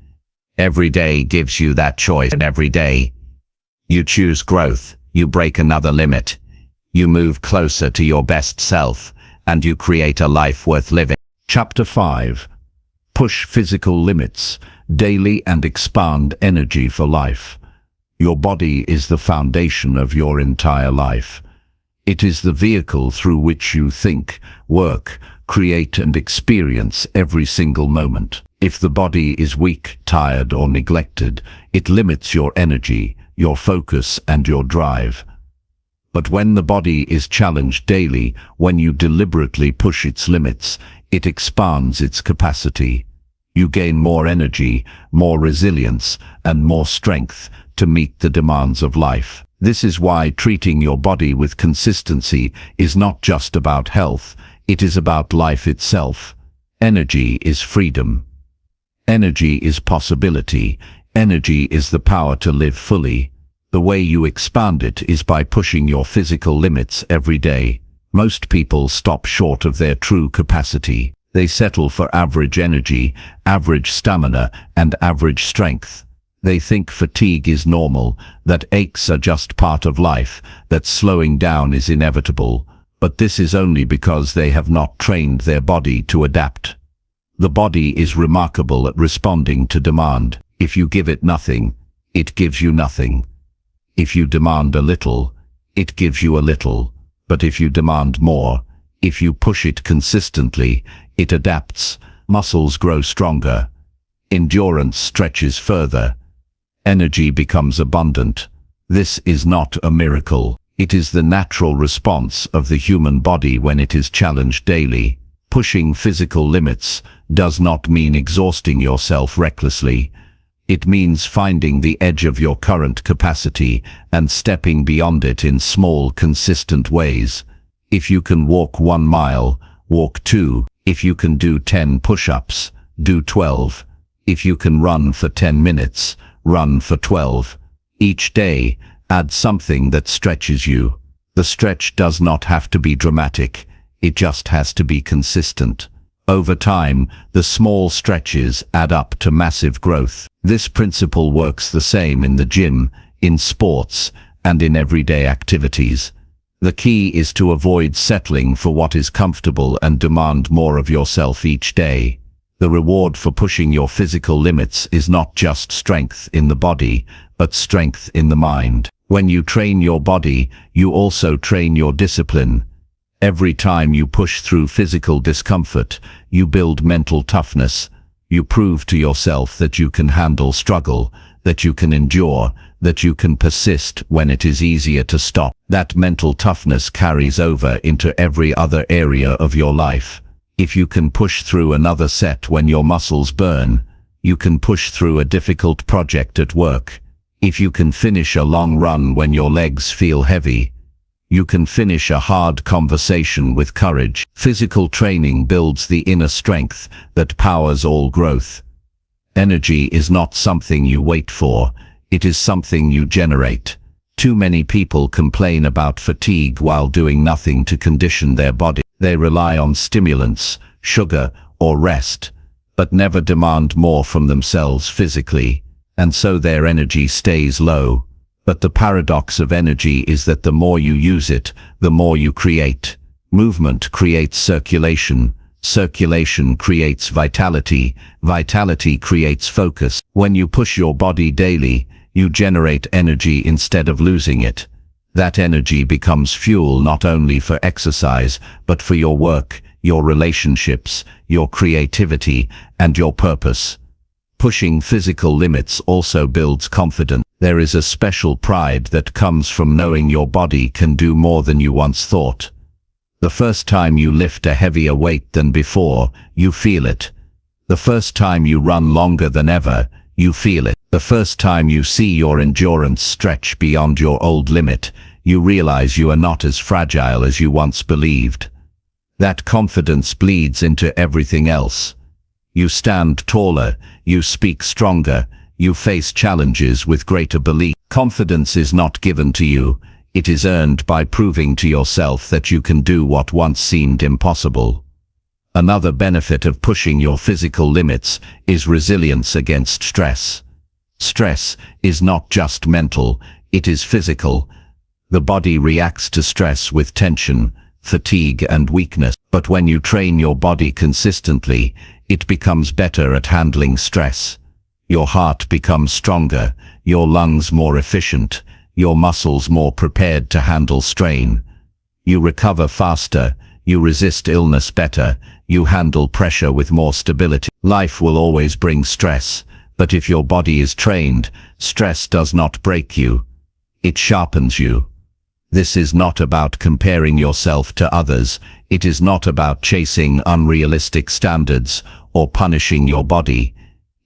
Every day gives you that choice, and every day you choose growth, you break another limit. You move closer to your best self, and you create a life worth living. Chapter 5. Push physical limits daily and expand energy for life. Your body is the foundation of your entire life. It is the vehicle through which you think, work, create and experience every single moment. If the body is weak, tired or neglected, it limits your energy, your focus and your drive. But when the body is challenged daily, when you deliberately push its limits, it expands its capacity. You gain more energy, more resilience, and more strength to meet the demands of life. This is why treating your body with consistency is not just about health, it is about life itself. Energy is freedom. Energy is possibility. Energy is the power to live fully. The way you expand it is by pushing your physical limits every day. Most people stop short of their true capacity. They settle for average energy, average stamina, and average strength. They think fatigue is normal, that aches are just part of life, that slowing down is inevitable. But this is only because they have not trained their body to adapt. The body is remarkable at responding to demand. If you give it nothing, it gives you nothing. If you demand a little, it gives you a little. But if you demand more, if you push it consistently, it adapts. Muscles grow stronger. Endurance stretches further. Energy becomes abundant. This is not a miracle. It is the natural response of the human body when it is challenged daily. Pushing physical limits does not mean exhausting yourself recklessly. It means finding the edge of your current capacity and stepping beyond it in small, consistent ways. If you can walk 1 mile, walk 2. If you can do 10 push-ups, do 12. If you can run for 10 minutes, run for 12. Each day, add something that stretches you. The stretch does not have to be dramatic. It just has to be consistent. Over time, the small stretches add up to massive growth. This principle works the same in the gym, in sports, and in everyday activities. The key is to avoid settling for what is comfortable and demand more of yourself each day. The reward for pushing your physical limits is not just strength in the body, but strength in the mind. When you train your body, you also train your discipline. Every time you push through physical discomfort, you build mental toughness. You prove to yourself that you can handle struggle, that you can endure, that you can persist when it is easier to stop. That mental toughness carries over into every other area of your life. If you can push through another set when your muscles burn, you can push through a difficult project at work. If you can finish a long run when your legs feel heavy, you can finish a hard conversation with courage. Physical training builds the inner strength that powers all growth. Energy is not something you wait for, it is something you generate. Too many people complain about fatigue while doing nothing to condition their body. They rely on stimulants, sugar, or rest, but never demand more from themselves physically, and so their energy stays low. But the paradox of energy is that the more you use it, the more you create. Movement creates circulation. Circulation creates vitality. Vitality creates focus. When you push your body daily, you generate energy instead of losing it. That energy becomes fuel not only for exercise, but for your work, your relationships, your creativity, and your purpose. Pushing physical limits also builds confidence. There is a special pride that comes from knowing your body can do more than you once thought. The first time you lift a heavier weight than before, you feel it. The first time you run longer than ever, you feel it. The first time you see your endurance stretch beyond your old limit, you realize you are not as fragile as you once believed. That confidence bleeds into everything else. You stand taller, you speak stronger, you face challenges with greater belief. Confidence is not given to you, it is earned by proving to yourself that you can do what once seemed impossible. Another benefit of pushing your physical limits is resilience against stress. Stress is not just mental, it is physical. The body reacts to stress with tension, fatigue, and weakness. But when you train your body consistently, it becomes better at handling stress. Your heart becomes stronger, your lungs more efficient, your muscles more prepared to handle strain. You recover faster, you resist illness better, you handle pressure with more stability. Life will always bring stress, but if your body is trained, stress does not break you. It sharpens you. This is not about comparing yourself to others, it is not about chasing unrealistic standards or punishing your body.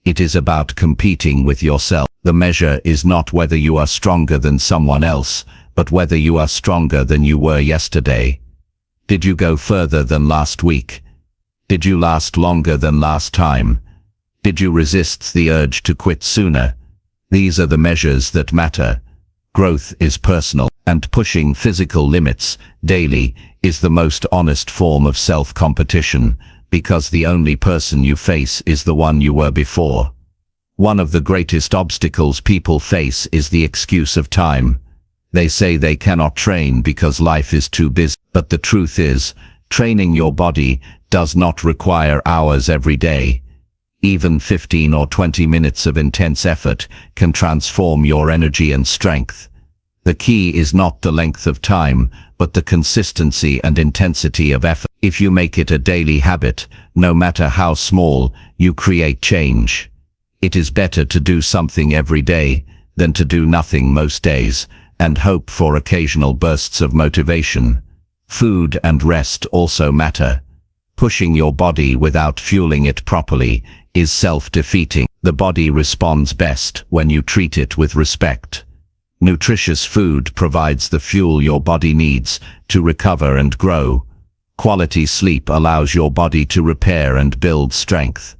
It is about competing with yourself. The measure is not whether you are stronger than someone else, but whether you are stronger than you were yesterday. Did you go further than last week? Did you last longer than last time? Did you resist the urge to quit sooner? These are the measures that matter. Growth is personal, and pushing physical limits daily is the most honest form of self-competition, because the only person you face is the one you were before. One of the greatest obstacles people face is the excuse of time. They say they cannot train because life is too busy, but the truth is, training your body does not require hours every day. Even 15 or 20 minutes of intense effort can transform your energy and strength. The key is not the length of time, but the consistency and intensity of effort. If you make it a daily habit, no matter how small, you create change. It is better to do something every day than to do nothing most days and hope for occasional bursts of motivation. Food and rest also matter. Pushing your body without fueling it properly is self-defeating. The body responds best when you treat it with respect. Nutritious food provides the fuel your body needs to recover and grow. Quality sleep allows your body to repair and build strength.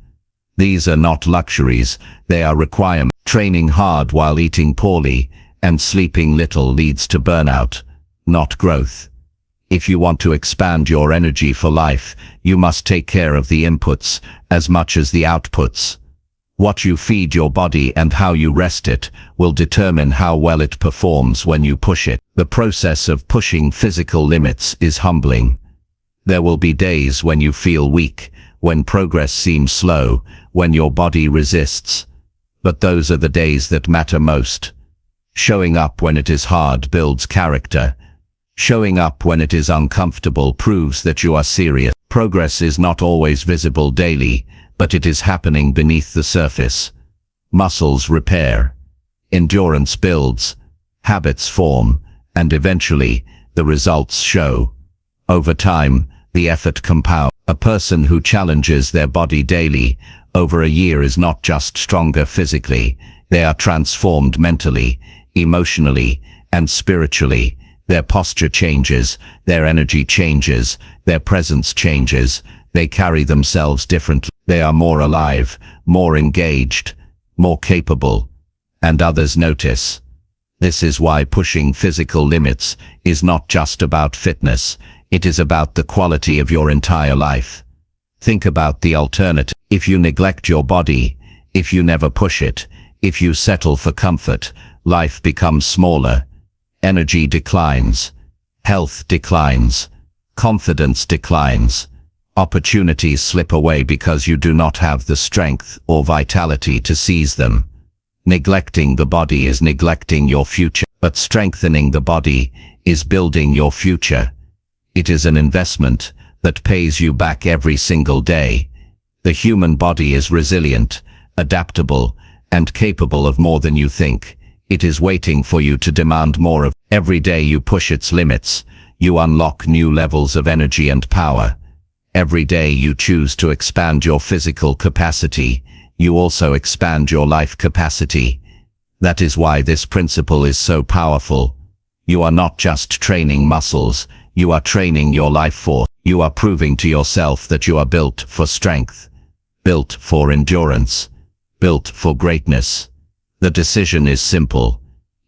These are not luxuries, they are requirements. Training hard while eating poorly and sleeping little leads to burnout, not growth. If you want to expand your energy for life, you must take care of the inputs as much as the outputs. What you feed your body and how you rest it will determine how well it performs when you push it. The process of pushing physical limits is humbling. There will be days when you feel weak, when progress seems slow, when your body resists. But those are the days that matter most. Showing up when it is hard builds character. Showing up when it is uncomfortable proves that you are serious. Progress is not always visible daily, but it is happening beneath the surface. Muscles repair. Endurance builds. Habits form, and eventually, the results show. Over time, the effort compounds. A person who challenges their body daily over a year is not just stronger physically, they are transformed mentally, emotionally, and spiritually. Their posture changes, their energy changes, their presence changes, they carry themselves differently. They are more alive, more engaged, more capable, and others notice. This is why pushing physical limits is not just about fitness, it is about the quality of your entire life. Think about the alternative. If you neglect your body, if you never push it, if you settle for comfort, life becomes smaller. Energy declines, health declines, confidence declines, opportunities slip away because you do not have the strength or vitality to seize them. Neglecting the body is neglecting your future, but strengthening the body is building your future. It is an investment that pays you back every single day. The human body is resilient, adaptable, and capable of more than you think. It is waiting for you to demand more of. Every day you push its limits, you unlock new levels of energy and power. Every day you choose to expand your physical capacity, you also expand your life capacity. That is why this principle is so powerful. You are not just training muscles, you are training your life force. You are proving to yourself that you are built for strength, built for endurance, built for greatness. The decision is simple.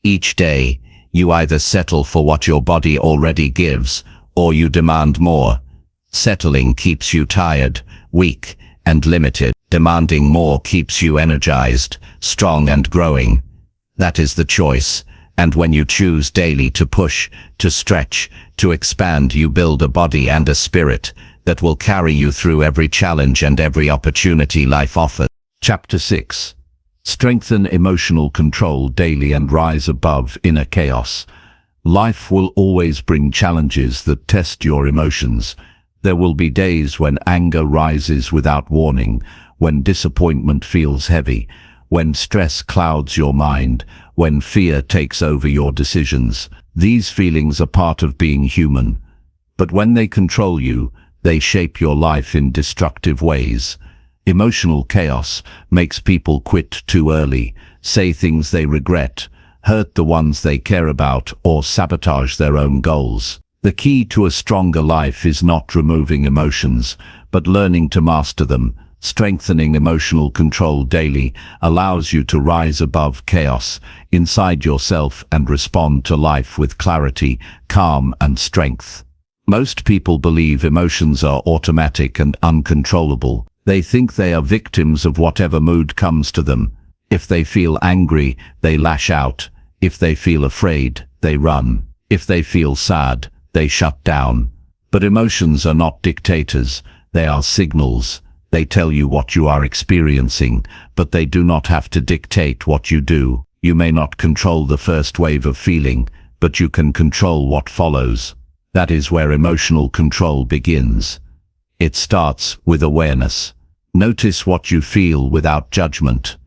Each day, you either settle for what your body already gives, or you demand more. Settling keeps you tired, weak, and limited. Demanding more keeps you energized, strong and growing. That is the choice, and when you choose daily to push, to stretch, to expand, you build a body and a spirit that will carry you through every challenge and every opportunity life offers. Chapter 6. Strengthen emotional control daily and rise above inner chaos. Life will always bring challenges that test your emotions. There will be days when anger rises without warning, when disappointment feels heavy, when stress clouds your mind, when fear takes over your decisions. These feelings are part of being human. But when they control you, they shape your life in destructive ways. Emotional chaos makes people quit too early, say things they regret, hurt the ones they care about, or sabotage their own goals. The key to a stronger life is not removing emotions, but learning to master them, Strengthening emotional control daily allows you to rise above chaos inside yourself and respond to life with clarity, calm, and strength. Most people believe emotions are automatic and uncontrollable. They think they are victims of whatever mood comes to them. If they feel angry, they lash out. If they feel afraid, they run. If they feel sad, they shut down. But emotions are not dictators. They are signals. They tell you what you are experiencing, but they do not have to dictate what you do. You may not control the first wave of feeling, but you can control what follows. That is where emotional control begins. It starts with awareness. Notice what you feel without judgment.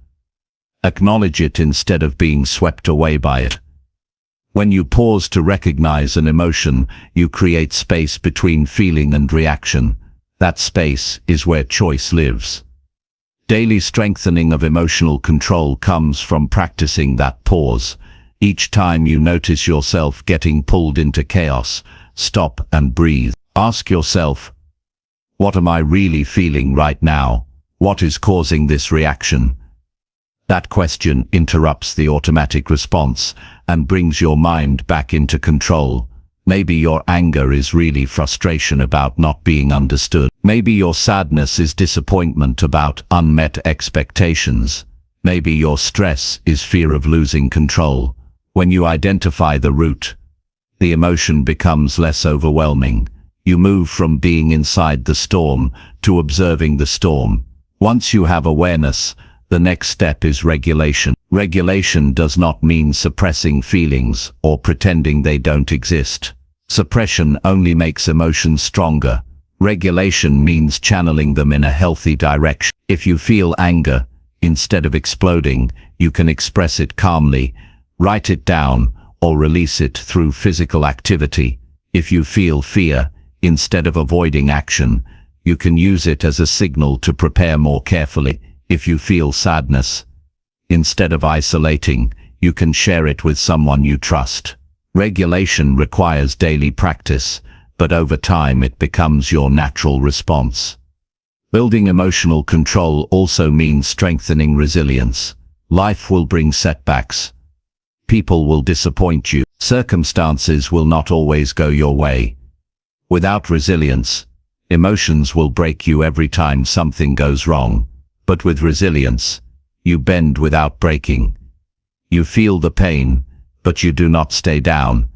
Acknowledge it instead of being swept away by it. When you pause to recognize an emotion, you create space between feeling and reaction. That space is where choice lives. Daily strengthening of emotional control comes from practicing that pause. Each time you notice yourself getting pulled into chaos, stop and breathe. Ask yourself, what am I really feeling right now? What is causing this reaction? That question interrupts the automatic response and brings your mind back into control. Maybe your anger is really frustration about not being understood. Maybe your sadness is disappointment about unmet expectations. Maybe your stress is fear of losing control. When you identify the root, the emotion becomes less overwhelming. You move from being inside the storm to observing the storm. Once you have awareness, the next step is regulation. Regulation does not mean suppressing feelings or pretending they don't exist. Suppression only makes emotions stronger. Regulation means channeling them in a healthy direction. If you feel anger, instead of exploding, you can express it calmly, write it down, or release it through physical activity. If you feel fear, instead of avoiding action, you can use it as a signal to prepare more carefully. If you feel sadness, instead of isolating, you can share it with someone you trust. Regulation requires daily practice, but over time it becomes your natural response. Building emotional control also means strengthening resilience. Life will bring setbacks. People will disappoint you. Circumstances will not always go your way. Without resilience, emotions will break you every time something goes wrong. But with resilience, you bend without breaking. You feel the pain, but you do not stay down.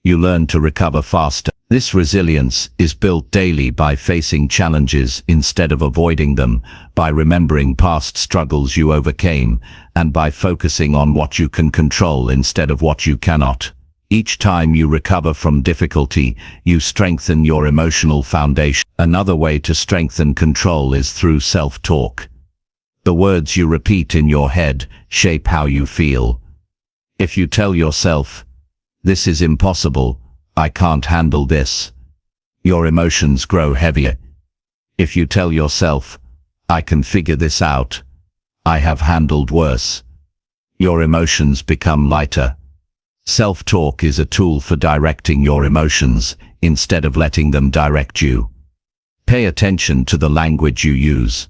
You learn to recover faster. This resilience is built daily by facing challenges instead of avoiding them, by remembering past struggles you overcame, and by focusing on what you can control instead of what you cannot. Each time you recover from difficulty, you strengthen your emotional foundation. Another way to strengthen control is through self-talk. The words you repeat in your head shape how you feel. If you tell yourself, "This is impossible, I can't handle this," your emotions grow heavier. If you tell yourself, "I can figure this out, I have handled worse," your emotions become lighter. Self-talk is a tool for directing your emotions instead of letting them direct you. Pay attention to the language you use.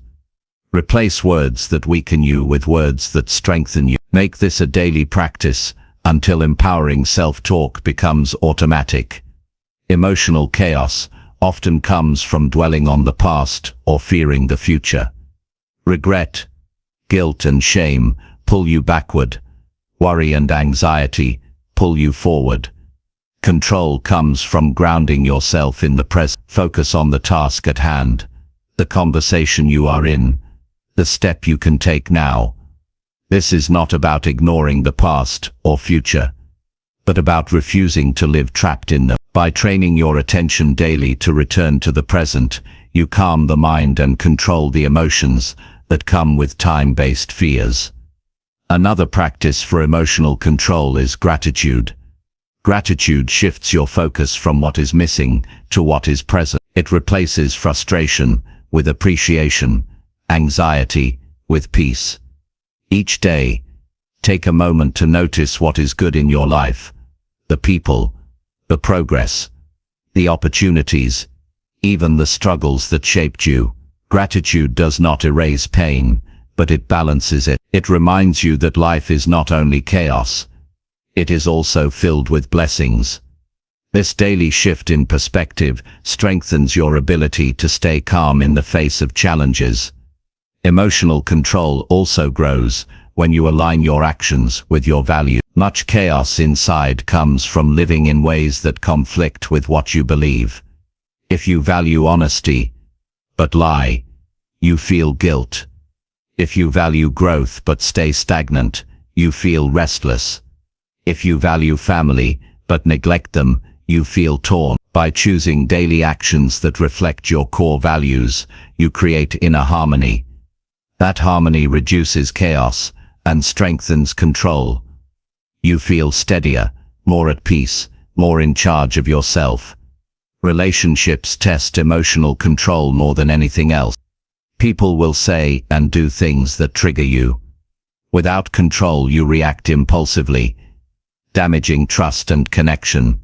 Replace words that weaken you with words that strengthen you. Make this a daily practice until empowering self-talk becomes automatic. Emotional chaos often comes from dwelling on the past or fearing the future. Regret, guilt and shame pull you backward. Worry and anxiety pull you forward. Control comes from grounding yourself in the present. Focus on the task at hand, the conversation you are in, the step you can take now. This is not about ignoring the past or future, but about refusing to live trapped in them. By training your attention daily to return to the present, you calm the mind and control the emotions that come with time-based fears. Another practice for emotional control is gratitude. Gratitude shifts your focus from what is missing to what is present. It replaces frustration with appreciation, anxiety with peace. Each day, take a moment to notice what is good in your life, the people, the progress, the opportunities, even the struggles that shaped you. Gratitude does not erase pain, but it balances it. It reminds you that life is not only chaos, it is also filled with blessings. This daily shift in perspective strengthens your ability to stay calm in the face of challenges. Emotional control also grows when you align your actions with your values. Much chaos inside comes from living in ways that conflict with what you believe. If you value honesty, but lie, you feel guilt. If you value growth but stay stagnant, you feel restless. If you value family but neglect them, you feel torn. By choosing daily actions that reflect your core values, you create inner harmony. That harmony reduces chaos and strengthens control. You feel steadier, more at peace, more in charge of yourself. Relationships test emotional control more than anything else. People will say and do things that trigger you. Without control, you react impulsively, damaging trust and connection.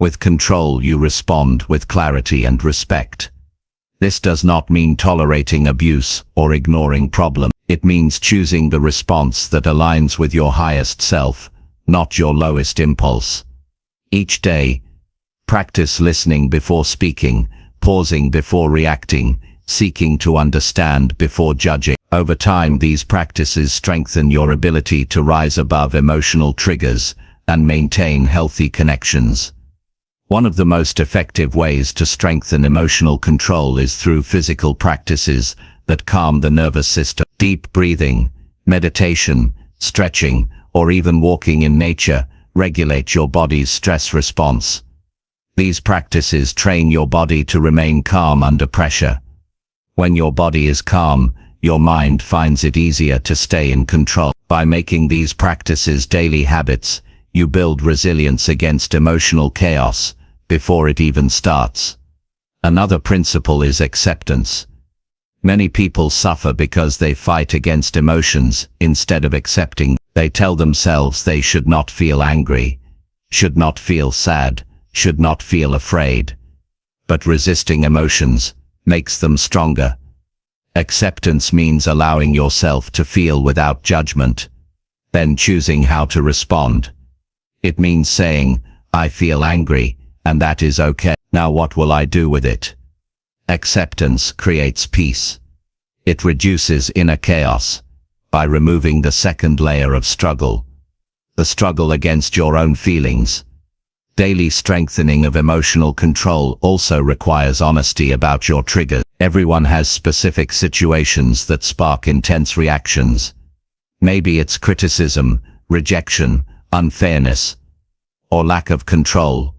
With control, you respond with clarity and respect. This does not mean tolerating abuse or ignoring problems. It means choosing the response that aligns with your highest self, not your lowest impulse. Each day, practice listening before speaking, pausing before reacting, seeking to understand before judging. Over time, these practices strengthen your ability to rise above emotional triggers and maintain healthy connections. One of the most effective ways to strengthen emotional control is through physical practices that calm the nervous system. Deep breathing, meditation, stretching, or even walking in nature regulate your body's stress response. These practices train your body to remain calm under pressure. When your body is calm, your mind finds it easier to stay in control. By making these practices daily habits, you build resilience against emotional chaos before it even starts. Another principle is acceptance. Many people suffer because they fight against emotions instead of accepting. They tell themselves they should not feel angry, should not feel sad, should not feel afraid. But resisting emotions makes them stronger. Acceptance means allowing yourself to feel without judgment, then choosing how to respond. It means saying, "I feel angry, and that is okay. Now what will I do with it?" Acceptance creates peace. It reduces inner chaos by removing the second layer of struggle, the struggle against your own feelings. Daily strengthening of emotional control also requires honesty about your triggers. Everyone has specific situations that spark intense reactions. Maybe it's criticism, rejection, unfairness, or lack of control.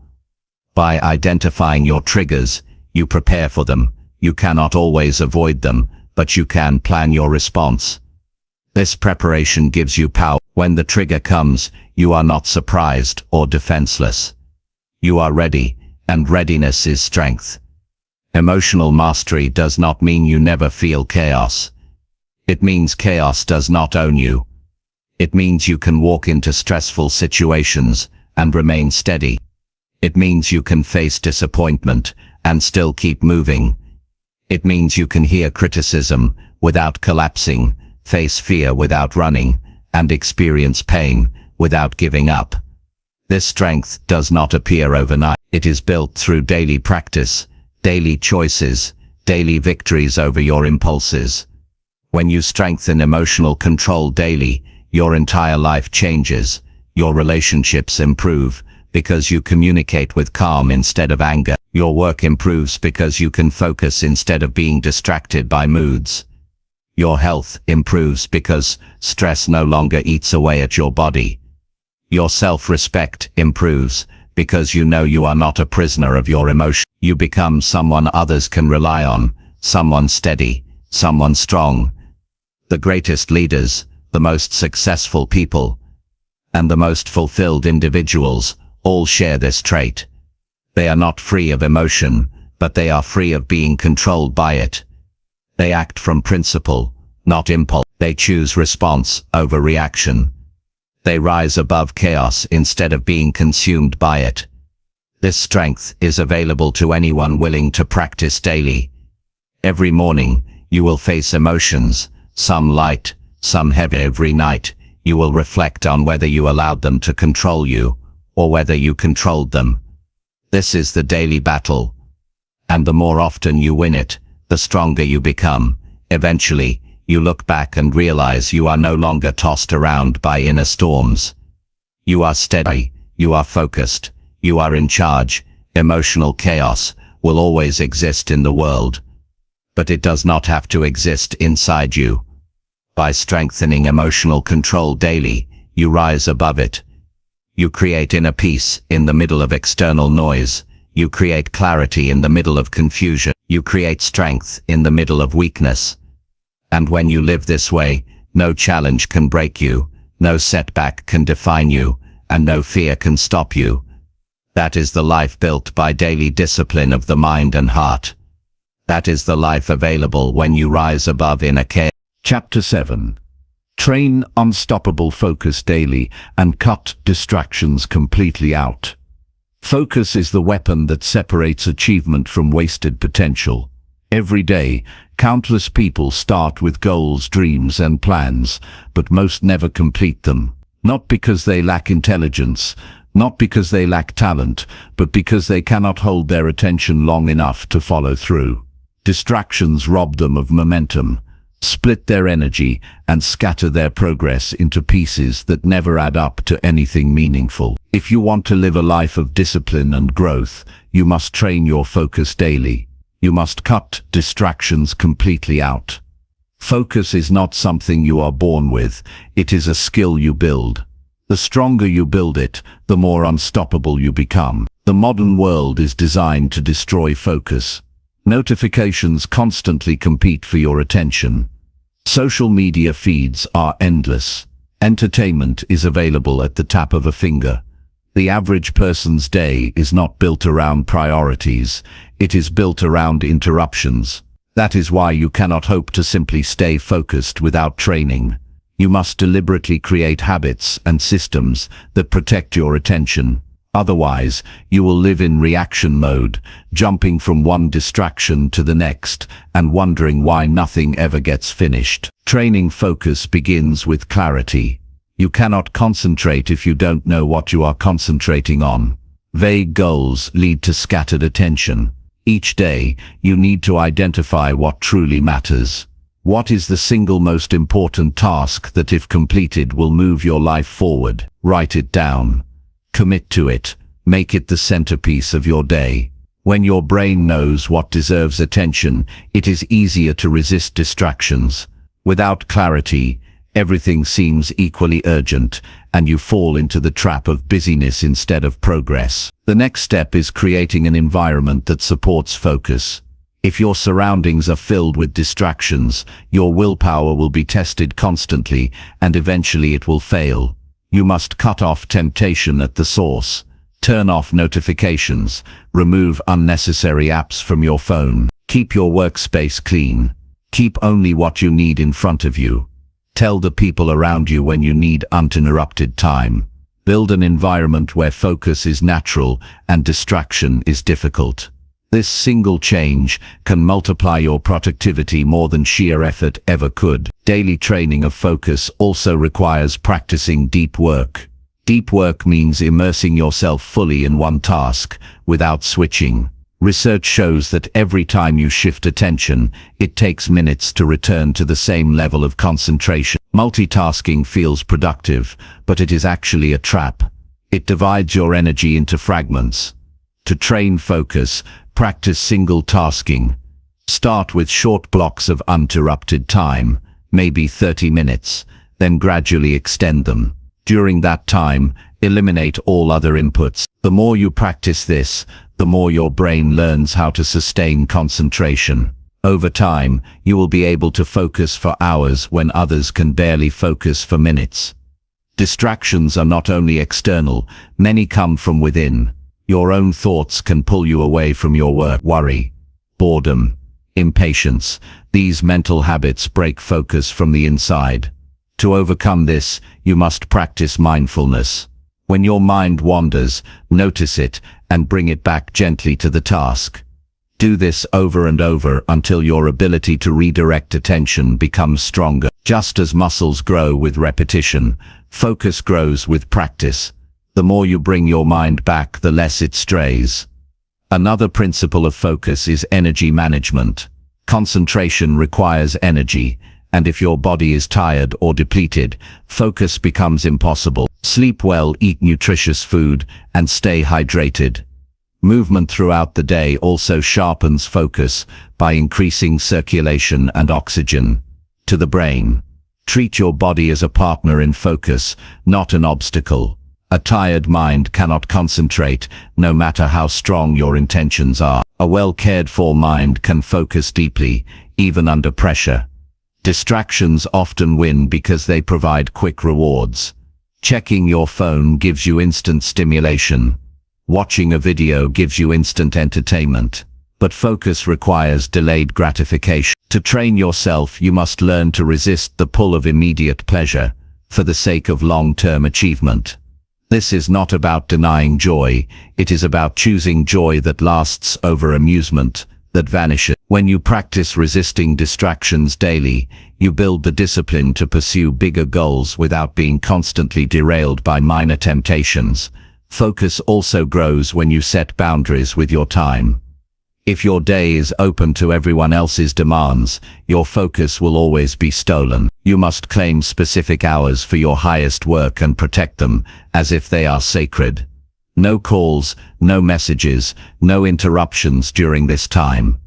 By identifying your triggers, you prepare for them. You cannot always avoid them, but you can plan your response. This preparation gives you power. When the trigger comes, you are not surprised or defenseless. You are ready, and readiness is strength. Emotional mastery does not mean you never feel chaos. It means chaos does not own you. It means you can walk into stressful situations and remain steady. It means you can face disappointment and still keep moving. It means you can hear criticism without collapsing, face fear without running, and experience pain without giving up. This strength does not appear overnight. It is built through daily practice, daily choices, daily victories over your impulses. When you strengthen emotional control daily, your entire life changes. Your relationships improve because you communicate with calm instead of anger. Your work improves because you can focus instead of being distracted by moods. Your health improves because stress no longer eats away at your body. Your self-respect improves because you know you are not a prisoner of your emotions. You become someone others can rely on, someone steady, someone strong. The greatest leaders, the most successful people, and the most fulfilled individuals all share this trait. They are not free of emotion, but they are free of being controlled by it. They act from principle, not impulse. They choose response over reaction. They rise above chaos instead of being consumed by it. This strength is available to anyone willing to practice daily. Every morning, You will face emotions, some light, some heavy. Every night, you will reflect on whether you allowed them to control you, or whether you controlled them. This is the daily battle. And the more often you win it, the stronger you become. Eventually, you look back and realize you are no longer tossed around by inner storms. You are steady, you are focused, you are in charge. Emotional chaos will always exist in the world, but it does not have to exist inside you. By strengthening emotional control daily, you rise above it. You create inner peace in the middle of external noise. You create clarity in the middle of confusion. You create strength in the middle of weakness. And when you live this way, no challenge can break you, no setback can define you, and no fear can stop you. That is the life built by daily discipline of the mind and heart. That is the life available when you rise above inner chaos. Chapter 7. Train unstoppable focus daily and cut distractions completely out. Focus is the weapon that separates achievement from wasted potential. Every day, countless people start with goals, dreams, and plans, but most never complete them. Not because they lack intelligence, not because they lack talent, but because they cannot hold their attention long enough to follow through. Distractions rob them of momentum, split their energy, and scatter their progress into pieces that never add up to anything meaningful. If you want to live a life of discipline and growth, you must train your focus daily. You must cut distractions completely out. Focus is not something you are born with, it is a skill you build. The stronger you build it, the more unstoppable you become. The modern world is designed to destroy focus. Notifications constantly compete for your attention. Social media feeds are endless. Entertainment is available at the tap of a finger. The average person's day is not built around priorities, it is built around interruptions. That is why you cannot hope to simply stay focused without training. You must deliberately create habits and systems that protect your attention. Otherwise, you will live in reaction mode, jumping from one distraction to the next and wondering why nothing ever gets finished. Training focus begins with clarity. You cannot concentrate if you don't know what you are concentrating on. Vague goals lead to scattered attention. Each day, you need to identify what truly matters. What is the single most important task that, if completed, will move your life forward? Write it down. Commit to it. Make it the centerpiece of your day. When your brain knows what deserves attention, it is easier to resist distractions. Without clarity, everything seems equally urgent, and you fall into the trap of busyness instead of progress. The next step is creating an environment that supports focus. If your surroundings are filled with distractions, your willpower will be tested constantly, and eventually it will fail. You must cut off temptation at the source. Turn off notifications. Remove unnecessary apps from your phone. Keep your workspace clean. Keep only what you need in front of you. Tell the people around you when you need uninterrupted time. Build an environment where focus is natural and distraction is difficult. This single change can multiply your productivity more than sheer effort ever could. Daily training of focus also requires practicing deep work. Deep work means immersing yourself fully in one task, without switching. Research shows that every time you shift attention, it takes minutes to return to the same level of concentration. Multitasking feels productive, but it is actually a trap. It divides your energy into fragments. To train focus, practice single tasking. Start with short blocks of uninterrupted time, maybe 30 minutes, then gradually extend them. During that time, eliminate all other inputs. The more you practice this, the more your brain learns how to sustain concentration. Over time, you will be able to focus for hours when others can barely focus for minutes. Distractions are not only external, many come from within. Your own thoughts can pull you away from your work. Worry, boredom, impatience. These mental habits break focus from the inside. To overcome this, you must practice mindfulness. When your mind wanders, notice it and bring it back gently to the task. Do this over and over until your ability to redirect attention becomes stronger. Just as muscles grow with repetition, focus grows with practice. The more you bring your mind back, the less it strays. Another principle of focus is energy management. Concentration requires energy, and if your body is tired or depleted, focus becomes impossible. Sleep well, eat nutritious food, and stay hydrated. Movement throughout the day also sharpens focus by increasing circulation and oxygen to the brain. Treat your body as a partner in focus, not an obstacle. A tired mind cannot concentrate, no matter how strong your intentions are. A well-cared-for mind can focus deeply, even under pressure. Distractions often win because they provide quick rewards. Checking your phone gives you instant stimulation. Watching a video gives you instant entertainment. But focus requires delayed gratification. To train yourself, you must learn to resist the pull of immediate pleasure for the sake of long-term achievement. This is not about denying joy, it is about choosing joy that lasts over amusement that vanishes. When you practice resisting distractions daily, you build the discipline to pursue bigger goals without being constantly derailed by minor temptations. Focus also grows when you set boundaries with your time. If your day is open to everyone else's demands, your focus will always be stolen. You must claim specific hours for your highest work and protect them as if they are sacred. No calls, no messages, no interruptions during this time.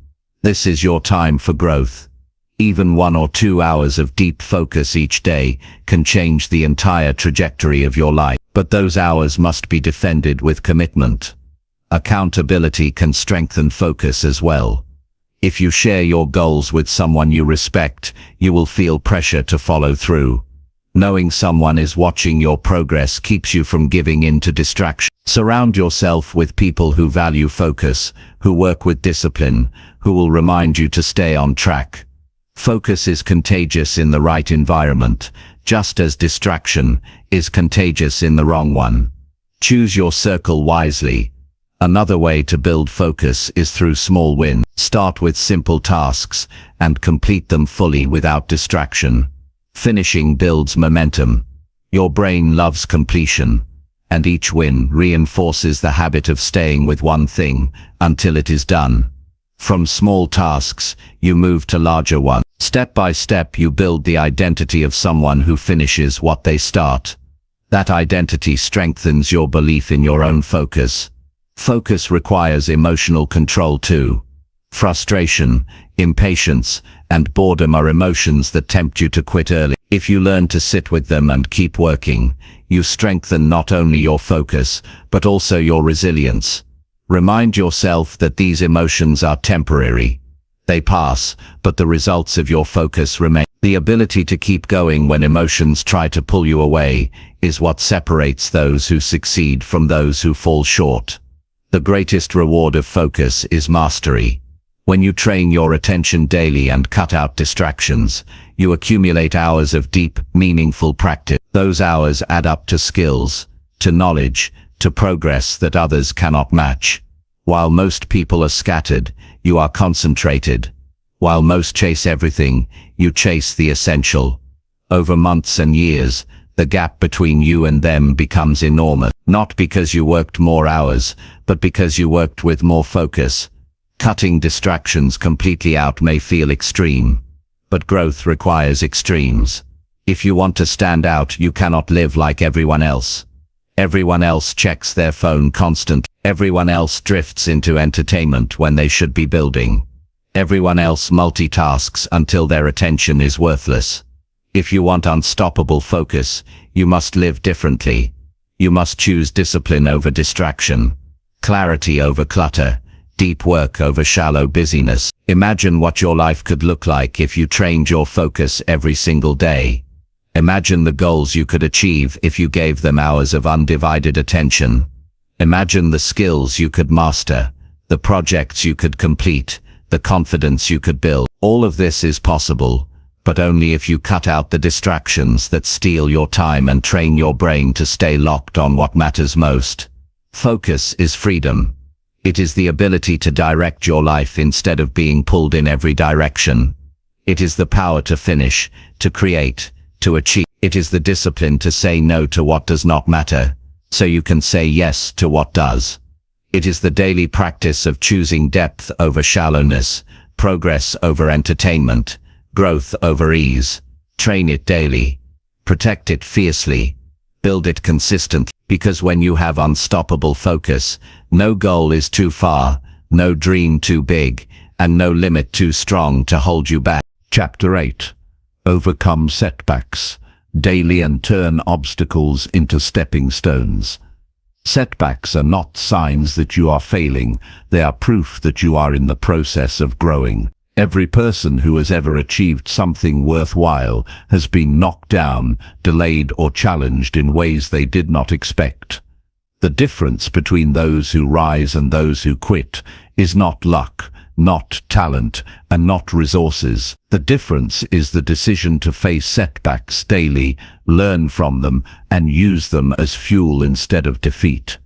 This is your time for growth. Even 1 or 2 hours of deep focus each day can change the entire trajectory of your life. But those hours must be defended with commitment. Accountability can strengthen focus as well. If you share your goals with someone you respect, you will feel pressure to follow through. Knowing someone is watching your progress keeps you from giving in to distraction. Surround yourself with people who value focus, who work with discipline, who will remind you to stay on track. Focus is contagious in the right environment, just as distraction is contagious in the wrong one. Choose your circle wisely. Another way to build focus is through small wins. Start with simple tasks and complete them fully without distraction. Finishing builds momentum. Your brain loves completion, and each win reinforces the habit of staying with one thing until it is done. From small tasks, you move to larger ones. Step by step, you build the identity of someone who finishes what they start. That identity strengthens your belief in your own focus. Focus requires emotional control too. Frustration, impatience, and boredom are emotions that tempt you to quit early. If you learn to sit with them and keep working, you strengthen not only your focus, but also your resilience. Remind yourself that these emotions are temporary. They pass, but the results of your focus remain. The ability to keep going when emotions try to pull you away is what separates those who succeed from those who fall short. The greatest reward of focus is mastery. When you train your attention daily and cut out distractions, you accumulate hours of deep, meaningful practice. Those hours add up to skills, to knowledge, to progress that others cannot match. While most people are scattered, you are concentrated. While most chase everything, you chase the essential. Over months and years, the gap between you and them becomes enormous. Not because you worked more hours, but because you worked with more focus. Cutting distractions completely out may feel extreme, but growth requires extremes. If you want to stand out, you cannot live like everyone else. Everyone else checks their phone constantly. Everyone else drifts into entertainment when they should be building. Everyone else multitasks until their attention is worthless. If you want unstoppable focus, you must live differently. You must choose discipline over distraction, clarity over clutter, deep work over shallow busyness. Imagine what your life could look like if you trained your focus every single day. Imagine the goals you could achieve if you gave them hours of undivided attention. Imagine the skills you could master, the projects you could complete, the confidence you could build. All of this is possible, but only if you cut out the distractions that steal your time and train your brain to stay locked on what matters most. Focus is freedom. It is the ability to direct your life instead of being pulled in every direction. It is the power to finish, to create, to achieve. It is the discipline to say no to what does not matter, so you can say yes to what does. It is the daily practice of choosing depth over shallowness, progress over entertainment, growth over ease. Train it daily. Protect it fiercely. Build it consistently. Because when you have unstoppable focus, no goal is too far, no dream too big, and no limit too strong to hold you back. Chapter 8. Overcome setbacks daily and turn obstacles into stepping stones. Setbacks are not signs that you are failing, they are proof that you are in the process of growing. Every person who has ever achieved something worthwhile has been knocked down, delayed or challenged in ways they did not expect. The difference between those who rise and those who quit is not luck, not talent, and not resources. The difference is the decision to face setbacks daily, learn from them, and use them as fuel instead of defeat.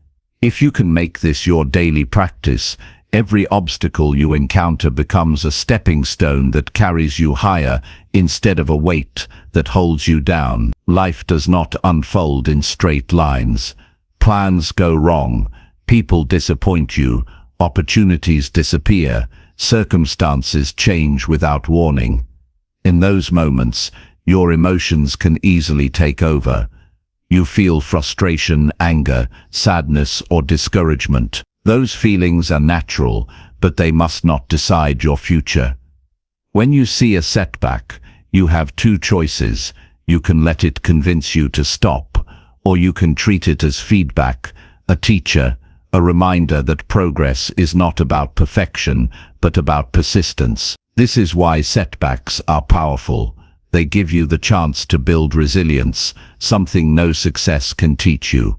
If you can make this your daily practice, every obstacle you encounter becomes a stepping stone that carries you higher instead of a weight that holds you down. Life does not unfold in straight lines. Plans go wrong, people disappoint you, opportunities disappear, circumstances change without warning. In those moments, your emotions can easily take over. You feel frustration, anger, sadness, or discouragement. Those feelings are natural, but they must not decide your future. When you see a setback, you have two choices. You can let it convince you to stop, or you can treat it as feedback, a teacher, a reminder that progress is not about perfection, but about persistence. This is why setbacks are powerful. They give you the chance to build resilience, something no success can teach you.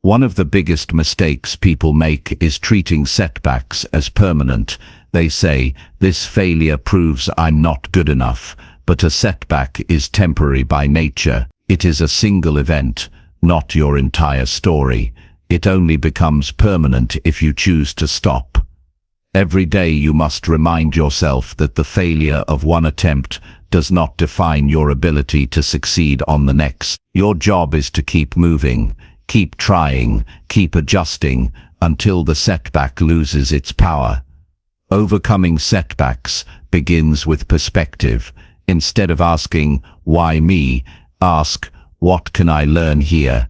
One of the biggest mistakes people make is treating setbacks as permanent. They say, "This failure proves I'm not good enough," but a setback is temporary by nature. It is a single event, not your entire story. It only becomes permanent if you choose to stop. Every day you must remind yourself that the failure of one attempt does not define your ability to succeed on the next. Your job is to keep moving, keep trying, keep adjusting, until the setback loses its power. Overcoming setbacks begins with perspective. Instead of asking, "Why me?" ask, "What can I learn here?"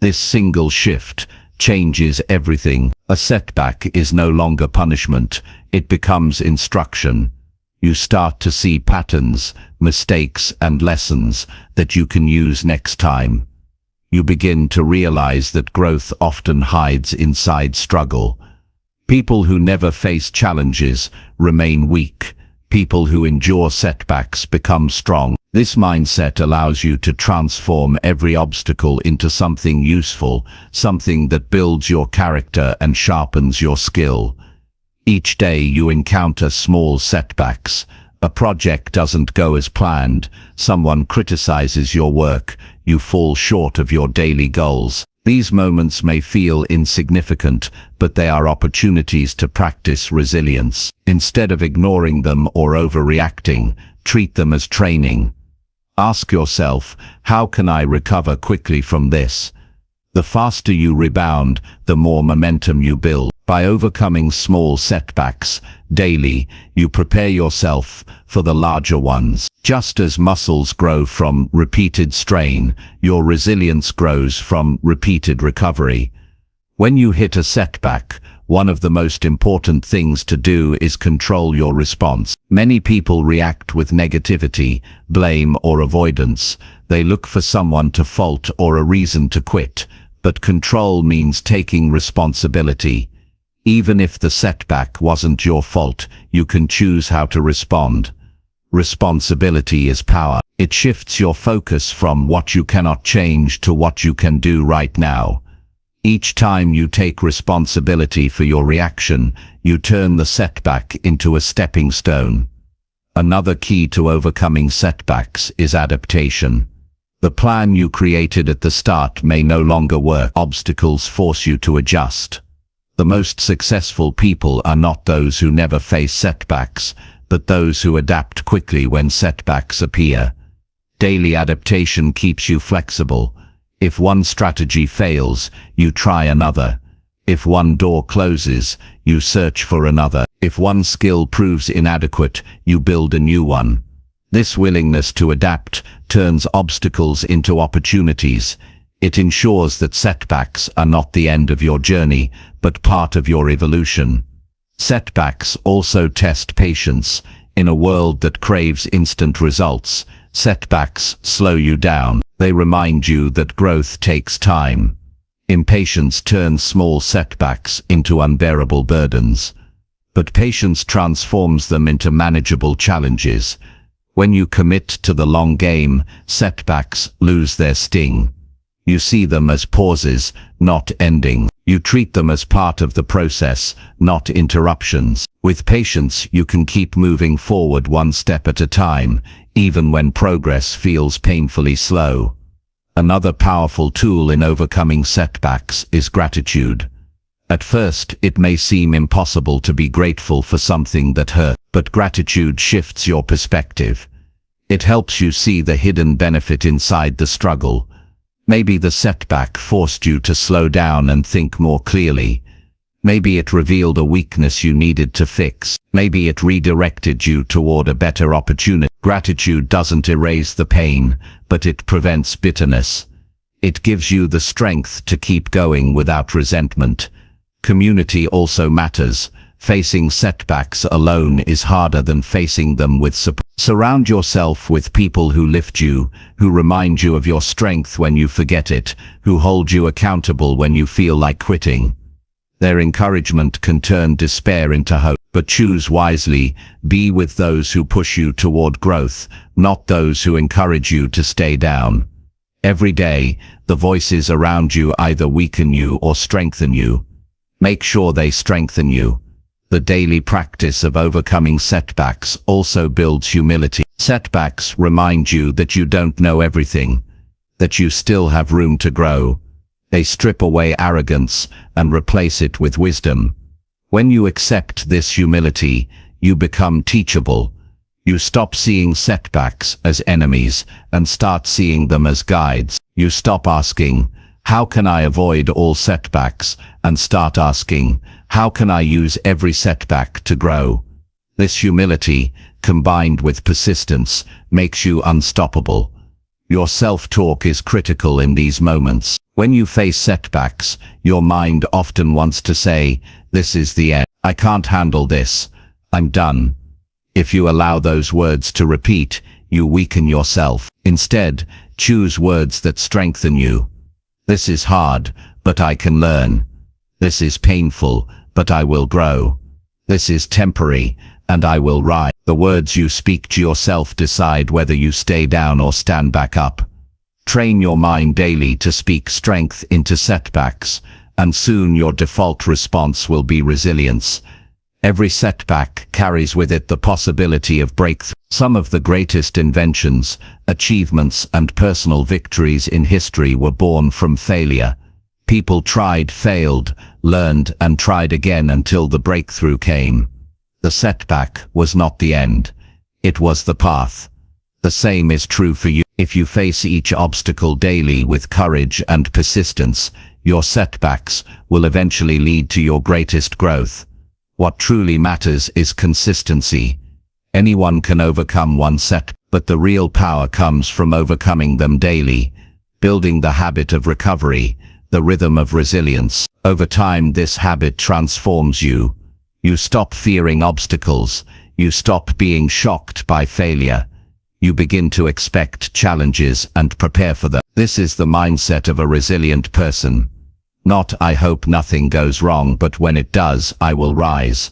This single shift changes everything. A setback is no longer punishment, it becomes instruction. You start to see patterns, mistakes, and lessons that you can use next time. You begin to realize that growth often hides inside struggle. People who never face challenges remain weak. People who endure setbacks become strong. This mindset allows you to transform every obstacle into something useful, something that builds your character and sharpens your skill. Each day you encounter small setbacks. A project doesn't go as planned, someone criticizes your work, you fall short of your daily goals. These moments may feel insignificant, but they are opportunities to practice resilience. Instead of ignoring them or overreacting, treat them as training. Ask yourself, how can I recover quickly from this? The faster you rebound, the more momentum you build. By overcoming small setbacks daily, you prepare yourself for the larger ones. Just as muscles grow from repeated strain, your resilience grows from repeated recovery. When you hit a setback, one of the most important things to do is control your response. Many people react with negativity, blame, or avoidance. They look for someone to fault or a reason to quit. But control means taking responsibility. Even if the setback wasn't your fault, you can choose how to respond. Responsibility is power. It shifts your focus from what you cannot change to what you can do right now. Each time you take responsibility for your reaction, you turn the setback into a stepping stone. Another key to overcoming setbacks is adaptation. The plan you created at the start may no longer work. Obstacles force you to adjust. The most successful people are not those who never face setbacks, but those who adapt quickly when setbacks appear. Daily adaptation keeps you flexible. If one strategy fails, you try another. If one door closes, you search for another. If one skill proves inadequate, you build a new one. This willingness to adapt turns obstacles into opportunities. It ensures that setbacks are not the end of your journey, but part of your evolution. Setbacks also test patience. In a world that craves instant results, setbacks slow you down. They remind you that growth takes time. Impatience turns small setbacks into unbearable burdens. But patience transforms them into manageable challenges. When you commit to the long game, setbacks lose their sting. You see them as pauses, not ending. You treat them as part of the process, not interruptions. With patience, you can keep moving forward one step at a time, even when progress feels painfully slow. Another powerful tool in overcoming setbacks is gratitude. At first, it may seem impossible to be grateful for something that hurt, but gratitude shifts your perspective. It helps you see the hidden benefit inside the struggle. Maybe the setback forced you to slow down and think more clearly. Maybe it revealed a weakness you needed to fix. Maybe it redirected you toward a better opportunity. Gratitude doesn't erase the pain, but it prevents bitterness. It gives you the strength to keep going without resentment. Community also matters. Facing setbacks alone is harder than facing them with support. Surround yourself with people who lift you, who remind you of your strength when you forget it, who hold you accountable when you feel like quitting. Their encouragement can turn despair into hope, but choose wisely. Be with those who push you toward growth, not those who encourage you to stay down. Every day, the voices around you either weaken you or strengthen you. Make sure they strengthen you. The daily practice of overcoming setbacks also builds humility. Setbacks remind you that you don't know everything, that you still have room to grow. They strip away arrogance and replace it with wisdom. When you accept this humility, you become teachable. You stop seeing setbacks as enemies and start seeing them as guides. You stop asking, "How can I avoid all setbacks?" and start asking, "How can I use every setback to grow?" This humility, combined with persistence, makes you unstoppable. Your self-talk is critical in these moments. When you face setbacks, your mind often wants to say, "This is the end. I can't handle this. I'm done." If you allow those words to repeat, you weaken yourself. Instead, choose words that strengthen you. "This is hard, but I can learn. This is painful, but I will grow. This is temporary, and I will rise." The words you speak to yourself decide whether you stay down or stand back up. Train your mind daily to speak strength into setbacks, and soon your default response will be resilience. Every setback carries with it the possibility of breakthrough. Some of the greatest inventions, achievements, and personal victories in history were born from failure. People tried, failed, learned, and tried again until the breakthrough came. The setback was not the end. It was the path. The same is true for you. If you face each obstacle daily with courage and persistence, your setbacks will eventually lead to your greatest growth. What truly matters is consistency. Anyone can overcome one setback, but the real power comes from overcoming them daily, building the habit of recovery, the rhythm of resilience. Over time, this habit transforms you. You stop fearing obstacles. You stop being shocked by failure. You begin to expect challenges and prepare for them. This is the mindset of a resilient person. Not, "I hope nothing goes wrong, but when it does, I will rise."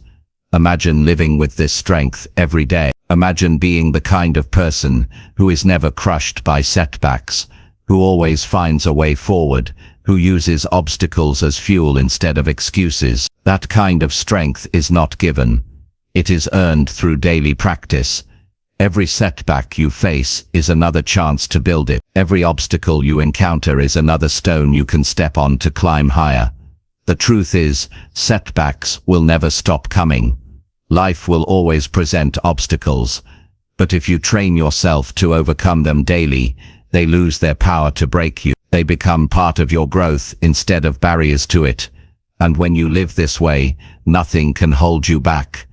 Imagine living with this strength every day. Imagine being the kind of person who is never crushed by setbacks, who always finds a way forward, who uses obstacles as fuel instead of excuses. That kind of strength is not given. It is earned through daily practice. Every setback you face is another chance to build it. Every obstacle you encounter is another stone you can step on to climb higher. The truth is, setbacks will never stop coming. Life will always present obstacles, but if you train yourself to overcome them daily, they lose their power to break you. They become part of your growth instead of barriers to it. And when you live this way, nothing can hold you back.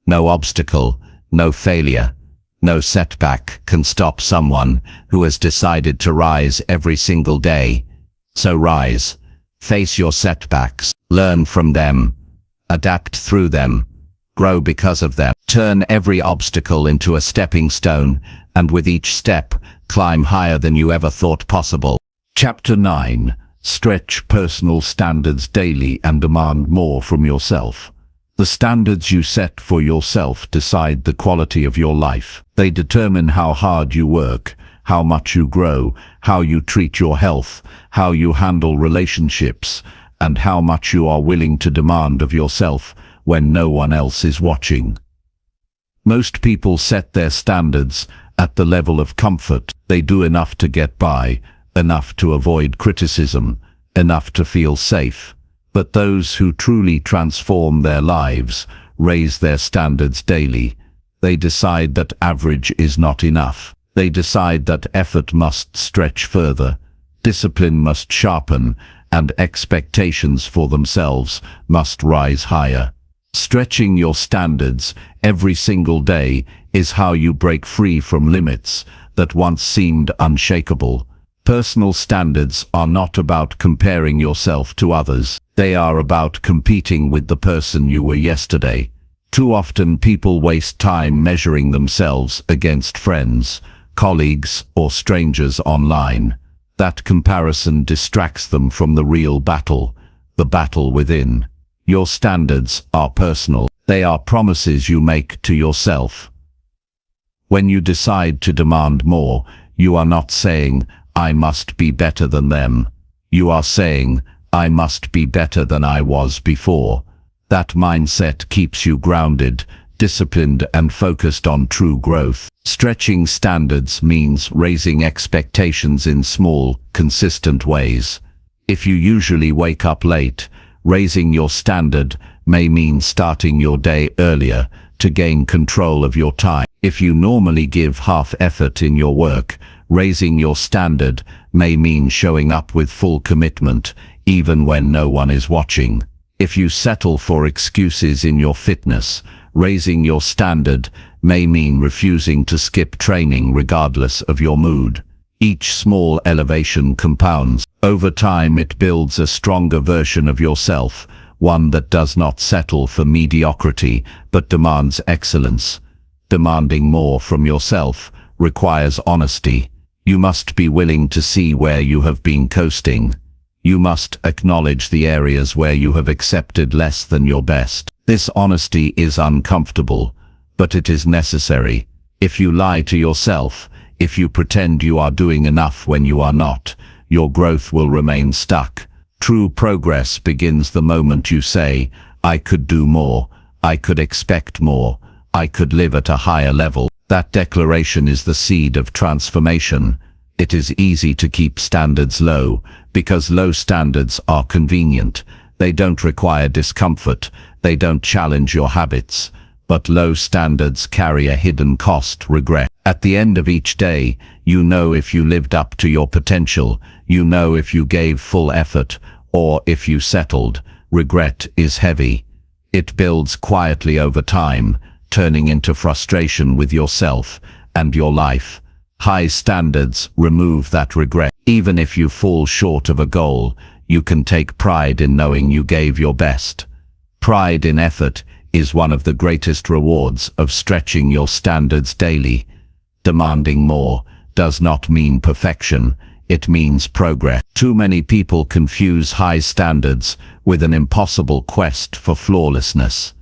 No obstacle, no failure, no setback can stop someone who has decided to rise every single day. So rise, face your setbacks, learn from them, adapt through them, grow because of them. Turn every obstacle into a stepping stone, and with each step, climb higher than you ever thought possible. Chapter 9. Stretch personal standards daily and demand more from yourself. The standards you set for yourself decide the quality of your life. They determine how hard you work, how much you grow, how you treat your health, how you handle relationships, and how much you are willing to demand of yourself when no one else is watching. Most people set their standards at the level of comfort. They do enough to get by, enough to avoid criticism, enough to feel safe. But those who truly transform their lives raise their standards daily. They decide that average is not enough. They decide that effort must stretch further, discipline must sharpen, and expectations for themselves must rise higher. Stretching your standards every single day is how you break free from limits that once seemed unshakable. Personal standards are not about comparing yourself to others. They are about competing with the person you were yesterday. Too often people waste time measuring themselves against friends, colleagues, or strangers online. That comparison distracts them from the real battle, the battle within. Your standards are personal. They are promises you make to yourself. When you decide to demand more, you are not saying, "I must be better than them." You are saying, "I must be better than I was before." That mindset keeps you grounded, disciplined, and focused on true growth. Stretching standards means raising expectations in small, consistent ways. If you usually wake up late, raising your standard may mean starting your day earlier to gain control of your time. If you normally give half effort in your work, raising your standard may mean showing up with full commitment, even when no one is watching. If you settle for excuses in your fitness, raising your standard may mean refusing to skip training regardless of your mood. Each small elevation compounds. Over time it builds a stronger version of yourself, one that does not settle for mediocrity but demands excellence. Demanding more from yourself requires honesty. You must be willing to see where you have been coasting. You must acknowledge the areas where you have accepted less than your best. This honesty is uncomfortable, but it is necessary. If you lie to yourself, if you pretend you are doing enough when you are not, your growth will remain stuck. True progress begins the moment you say, "I could do more, I could expect more, I could live at a higher level." That declaration is the seed of transformation. It is easy to keep standards low, because low standards are convenient. They don't require discomfort, they don't challenge your habits. But low standards carry a hidden cost: regret. At the end of each day, you know if you lived up to your potential, you know if you gave full effort, or if you settled. Regret is heavy. It builds quietly over time, turning into frustration with yourself and your life. High standards remove that regret. Even if you fall short of a goal, you can take pride in knowing you gave your best. Pride in effort is one of the greatest rewards of stretching your standards daily. Demanding more does not mean perfection, it means progress. Too many people confuse high standards with an impossible quest for flawlessness.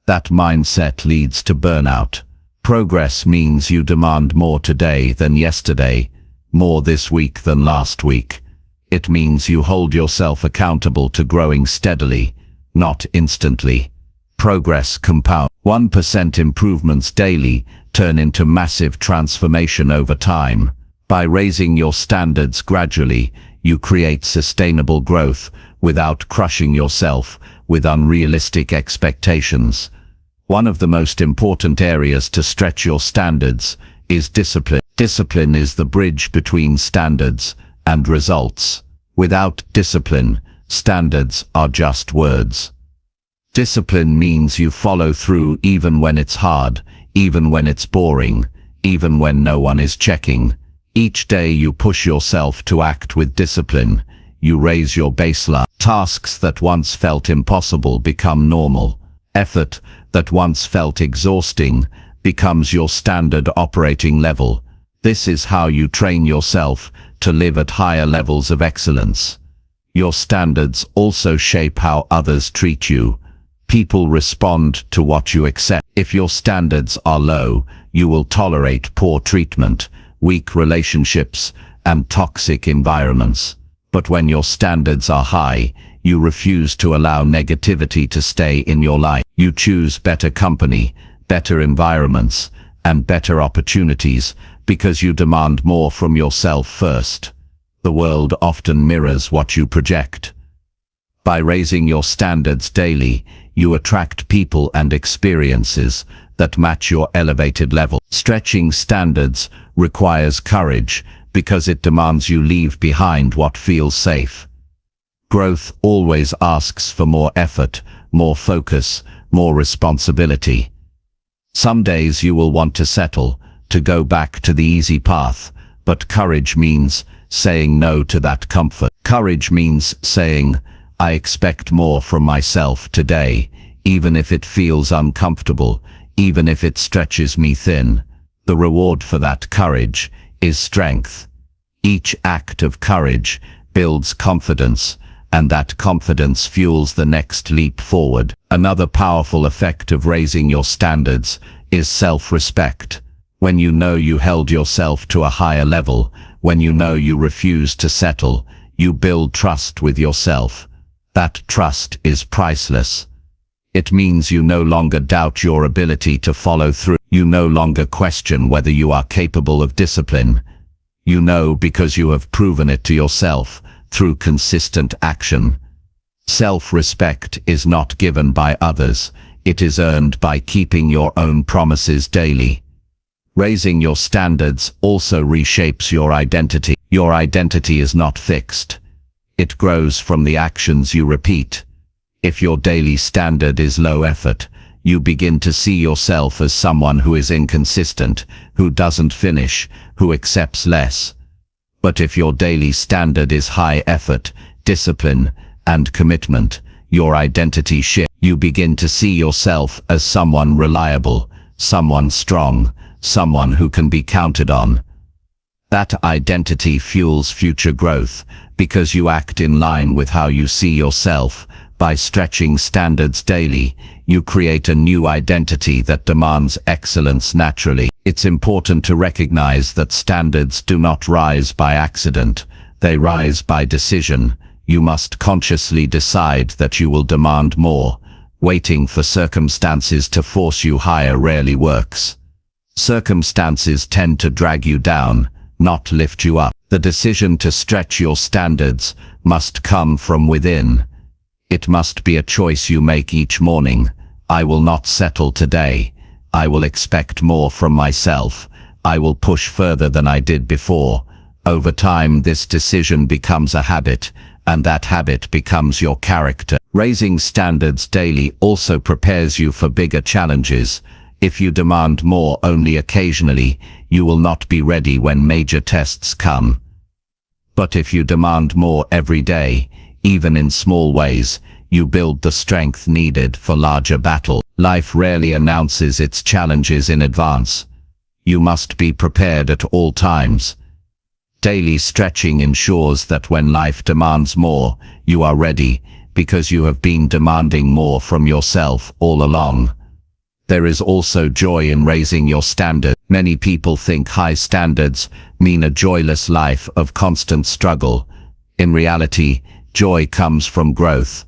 That mindset leads to burnout. Progress means you demand more today than yesterday, more this week than last week. It means you hold yourself accountable to growing steadily, not instantly. Progress compounds. 1% improvements daily turn into massive transformation over time. By raising your standards gradually, you create sustainable growth without crushing yourself with unrealistic expectations. One of the most important areas to stretch your standards is discipline. Discipline is the bridge between standards and results. Without discipline, standards are just words. Discipline means you follow through even when it's hard, even when it's boring, even when no one is checking. Each day you push yourself to act with discipline. You raise your baseline. Tasks that once felt impossible become normal. Effort that once felt exhausting becomes your standard operating level. This is how you train yourself to live at higher levels of excellence. Your standards also shape how others treat you. People respond to what you accept. If your standards are low, you will tolerate poor treatment, weak relationships, and toxic environments. But when your standards are high, you refuse to allow negativity to stay in your life. You choose better company, better environments, and better opportunities because you demand more from yourself first. The world often mirrors what you project. By raising your standards daily, you attract people and experiences that match your elevated level. Stretching standards requires courage because it demands you leave behind what feels safe. Growth always asks for more effort, more focus, more responsibility. Some days you will want to settle, to go back to the easy path, but courage means saying no to that comfort. Courage means saying, I expect more from myself today, even if it feels uncomfortable, even if it stretches me thin. The reward for that courage is strength. Each act of courage builds confidence, and that confidence fuels the next leap forward. Another powerful effect of raising your standards is self-respect. When you know you held yourself to a higher level, when you know you refuse to settle, you build trust with yourself. That trust is priceless. It means you no longer doubt your ability to follow through. You no longer question whether you are capable of discipline. You know because you have proven it to yourself through consistent action. Self-respect is not given by others. It is earned by keeping your own promises daily. Raising your standards also reshapes your identity. Your identity is not fixed. It grows from the actions you repeat. If your daily standard is low effort, you begin to see yourself as someone who is inconsistent, who doesn't finish, who accepts less. But if your daily standard is high effort, discipline, and commitment, your identity shifts. You begin to see yourself as someone reliable, someone strong, someone who can be counted on. That identity fuels future growth because you act in line with how you see yourself. By stretching standards daily, you create a new identity that demands excellence naturally. It's important to recognize that standards do not rise by accident. They rise by decision. You must consciously decide that you will demand more. Waiting for circumstances to force you higher rarely works. Circumstances tend to drag you down, not lift you up. The decision to stretch your standards must come from within. It must be a choice you make each morning. I will not settle today. I will expect more from myself. I will push further than I did before. Over time, this decision becomes a habit, and that habit becomes your character. Raising standards daily also prepares you for bigger challenges. If you demand more only occasionally, you will not be ready when major tests come. But if you demand more every day, even in small ways, you build the strength needed for larger battles. Life rarely announces its challenges in advance. You must be prepared at all times. Daily stretching ensures that when life demands more, you are ready, because you have been demanding more from yourself all along. There is also joy in raising your standard. Many people think high standards mean a joyless life of constant struggle. In reality, joy comes from growth.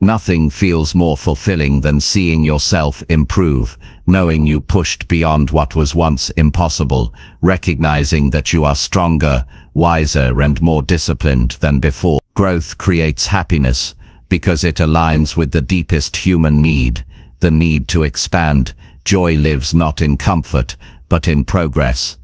Nothing feels more fulfilling than seeing yourself improve, knowing you pushed beyond what was once impossible, recognizing that you are stronger, wiser and more disciplined than before. Growth creates happiness because it aligns with the deepest human need, the need to expand. Joy lives not in comfort, but in progress.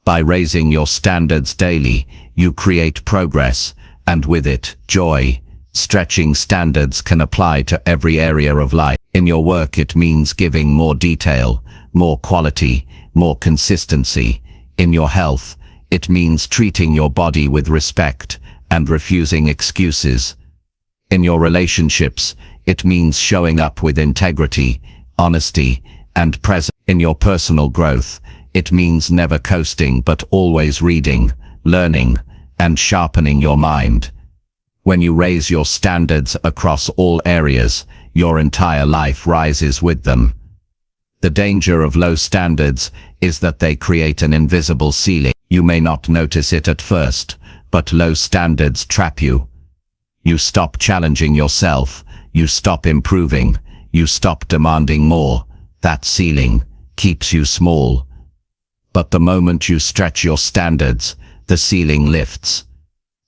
By raising your standards daily, you create progress, and with it, joy. Stretching standards can apply to every area of life. In your work, it means giving more detail, more quality, more consistency. In your health, it means treating your body with respect and refusing excuses. In your relationships, it means showing up with integrity, honesty, and presence. In your personal growth, it means never coasting but always reading, learning, and sharpening your mind. When you raise your standards across all areas, your entire life rises with them. The danger of low standards is that they create an invisible ceiling. You may not notice it at first, but low standards trap you. You stop challenging yourself, you stop improving, you stop demanding more. That ceiling keeps you small. But the moment you stretch your standards, the ceiling lifts.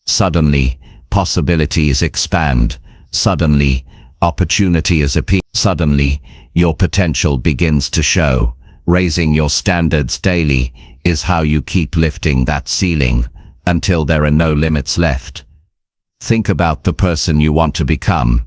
Suddenly, possibilities expand. Suddenly, opportunities appear. Suddenly, your potential begins to show. Raising your standards daily is how you keep lifting that ceiling until there are no limits left. Think about the person you want to become.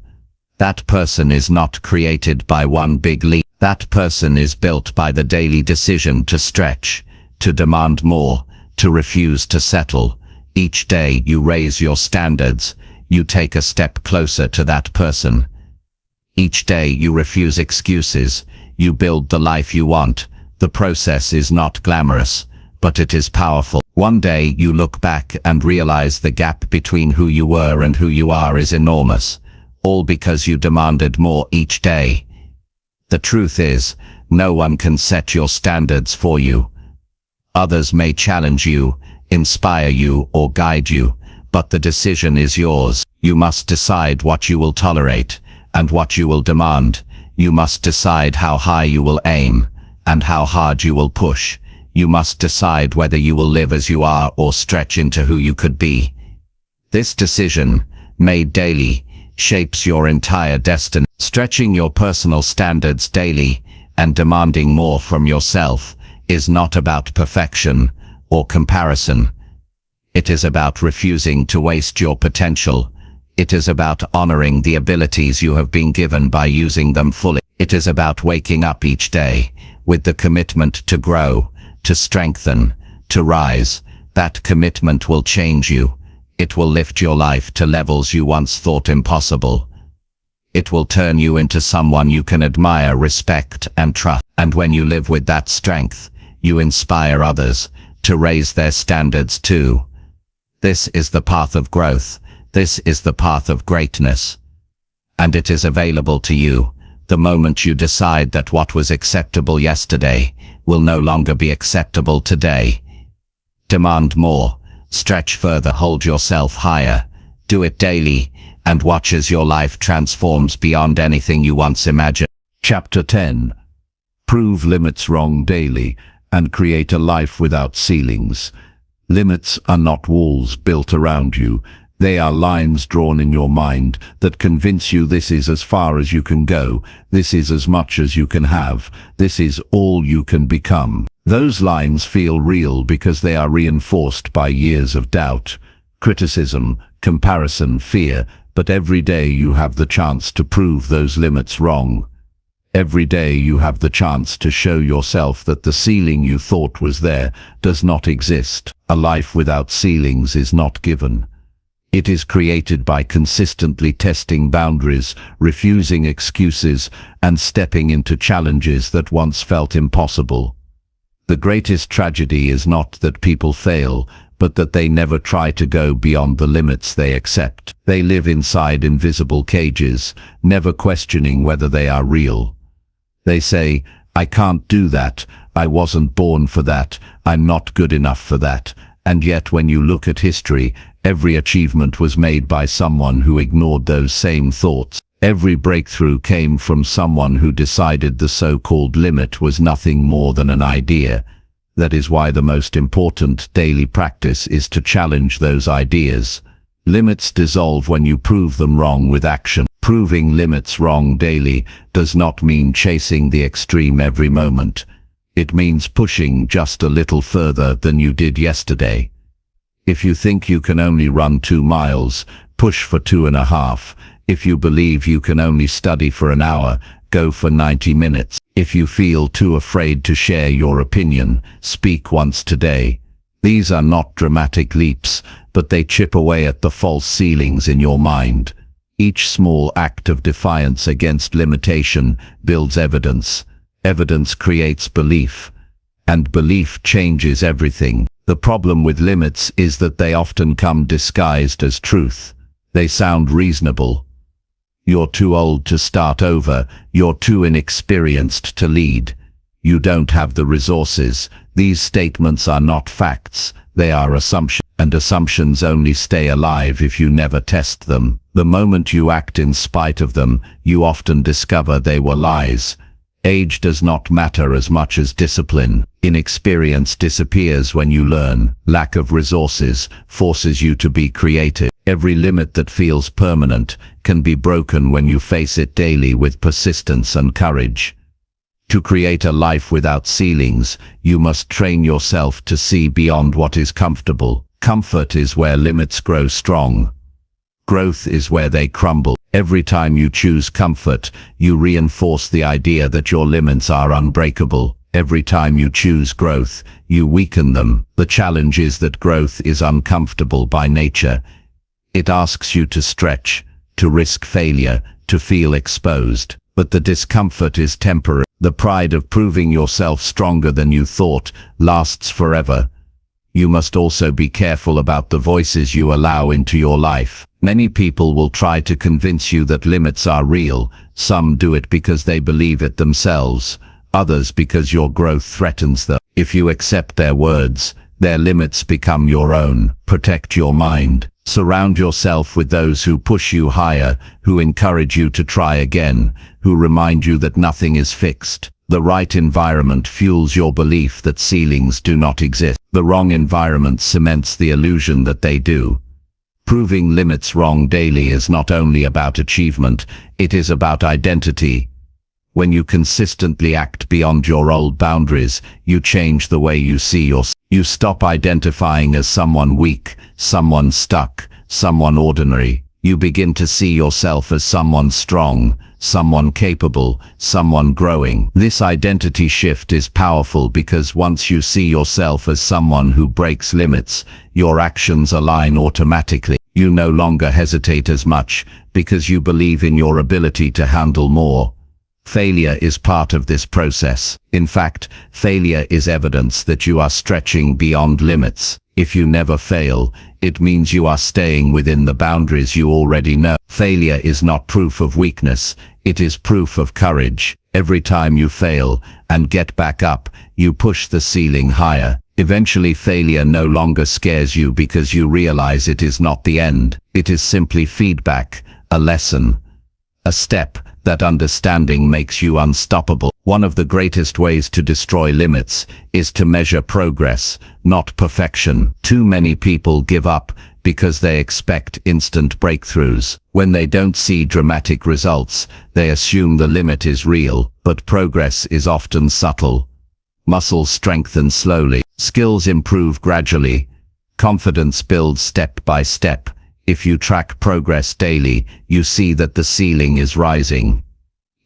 That person is not created by one big leap. That person is built by the daily decision to stretch, to demand more, to refuse to settle. Each day you raise your standards, you take a step closer to that person. Each day you refuse excuses, you build the life you want. The process is not glamorous, but it is powerful. One day you look back and realize the gap between who you were and who you are is enormous, all because you demanded more each day. The truth is, no one can set your standards for you. Others may challenge you, inspire you, or guide you, but the decision is yours. You must decide what you will tolerate and what you will demand. You must decide how high you will aim and how hard you will push. You must decide whether you will live as you are or stretch into who you could be. This decision, made daily, shapes your entire destiny. Stretching your personal standards daily and demanding more from yourself is not about perfection or comparison. It is about refusing to waste your potential. It is about honoring the abilities you have been given by using them fully. It is about waking up each day with the commitment to grow, to strengthen, to rise. That commitment will change you. It will lift your life to levels you once thought impossible. It will turn you into someone you can admire, respect, and trust. And when you live with that strength, you inspire others to raise their standards too. This is the path of growth. This is the path of greatness. And it is available to you the moment you decide that what was acceptable yesterday will no longer be acceptable today. Demand more, stretch further, hold yourself higher. Do it daily, and watch as your life transforms beyond anything you once imagined. Chapter 10. Prove limits wrong daily and create a life without ceilings. Limits are not walls built around you. They are lines drawn in your mind that convince you this is as far as you can go, this is as much as you can have, this is all you can become. Those lines feel real because they are reinforced by years of doubt, criticism, comparison, fear, but every day you have the chance to prove those limits wrong. Every day you have the chance to show yourself that the ceiling you thought was there does not exist. A life without ceilings is not given. It is created by consistently testing boundaries, refusing excuses, and stepping into challenges that once felt impossible. The greatest tragedy is not that people fail, but that they never try to go beyond the limits they accept. They live inside invisible cages, never questioning whether they are real. They say, "I can't do that, I wasn't born for that, I'm not good enough for that." And yet when you look at history, every achievement was made by someone who ignored those same thoughts. Every breakthrough came from someone who decided the so-called limit was nothing more than an idea. That is why the most important daily practice is to challenge those ideas. Limits dissolve when you prove them wrong with action. Proving limits wrong daily does not mean chasing the extreme every moment. It means pushing just a little further than you did yesterday. If you think you can only run 2 miles, push for 2.5. If you believe you can only study for an hour, go for 90 minutes. If you feel too afraid to share your opinion, speak once today. These are not dramatic leaps, but they chip away at the false ceilings in your mind. Each small act of defiance against limitation builds evidence. Evidence creates belief, and belief changes everything. The problem with limits is that they often come disguised as truth. They sound reasonable. You're too old to start over. You're too inexperienced to lead. You don't have the resources. These statements are not facts. They are assumptions, and assumptions only stay alive if you never test them. The moment you act in spite of them, you often discover they were lies. Age does not matter as much as discipline. Inexperience disappears when you learn. Lack of resources forces you to be creative. Every limit that feels permanent can be broken when you face it daily with persistence and courage. To create a life without ceilings, you must train yourself to see beyond what is comfortable. Comfort is where limits grow strong. Growth is where they crumble. Every time you choose comfort, you reinforce the idea that your limits are unbreakable. Every time you choose growth, you weaken them. The challenge is that growth is uncomfortable by nature. It asks you to stretch, to risk failure, to feel exposed. But the discomfort is temporary. The pride of proving yourself stronger than you thought lasts forever. You must also be careful about the voices you allow into your life. Many people will try to convince you that limits are real. Some do it because they believe it themselves, others because your growth threatens them. If you accept their words, their limits become your own. Protect your mind. Surround yourself with those who push you higher, who encourage you to try again, who remind you that nothing is fixed. The right environment fuels your belief that ceilings do not exist. The wrong environment cements the illusion that they do. Proving limits wrong daily is not only about achievement, it is about identity. When you consistently act beyond your old boundaries, you change the way you see yourself. You stop identifying as someone weak, someone stuck, someone ordinary. You begin to see yourself as someone strong, someone capable, someone growing. This identity shift is powerful because once you see yourself as someone who breaks limits, your actions align automatically. You no longer hesitate as much because you believe in your ability to handle more. Failure is part of this process. In fact, failure is evidence that you are stretching beyond limits. If you never fail, it means you are staying within the boundaries you already know. Failure is not proof of weakness, it is proof of courage. Every time you fail and get back up, you push the ceiling higher. Eventually failure no longer scares you because you realize it is not the end. It is simply feedback, a lesson, a step. That understanding makes you unstoppable. One of the greatest ways to destroy limits is to measure progress, not perfection. Too many people give up because they expect instant breakthroughs. When they don't see dramatic results, they assume the limit is real, but progress is often subtle. Muscles strengthen slowly, skills improve gradually, confidence builds step by step. If you track progress daily, you see that the ceiling is rising,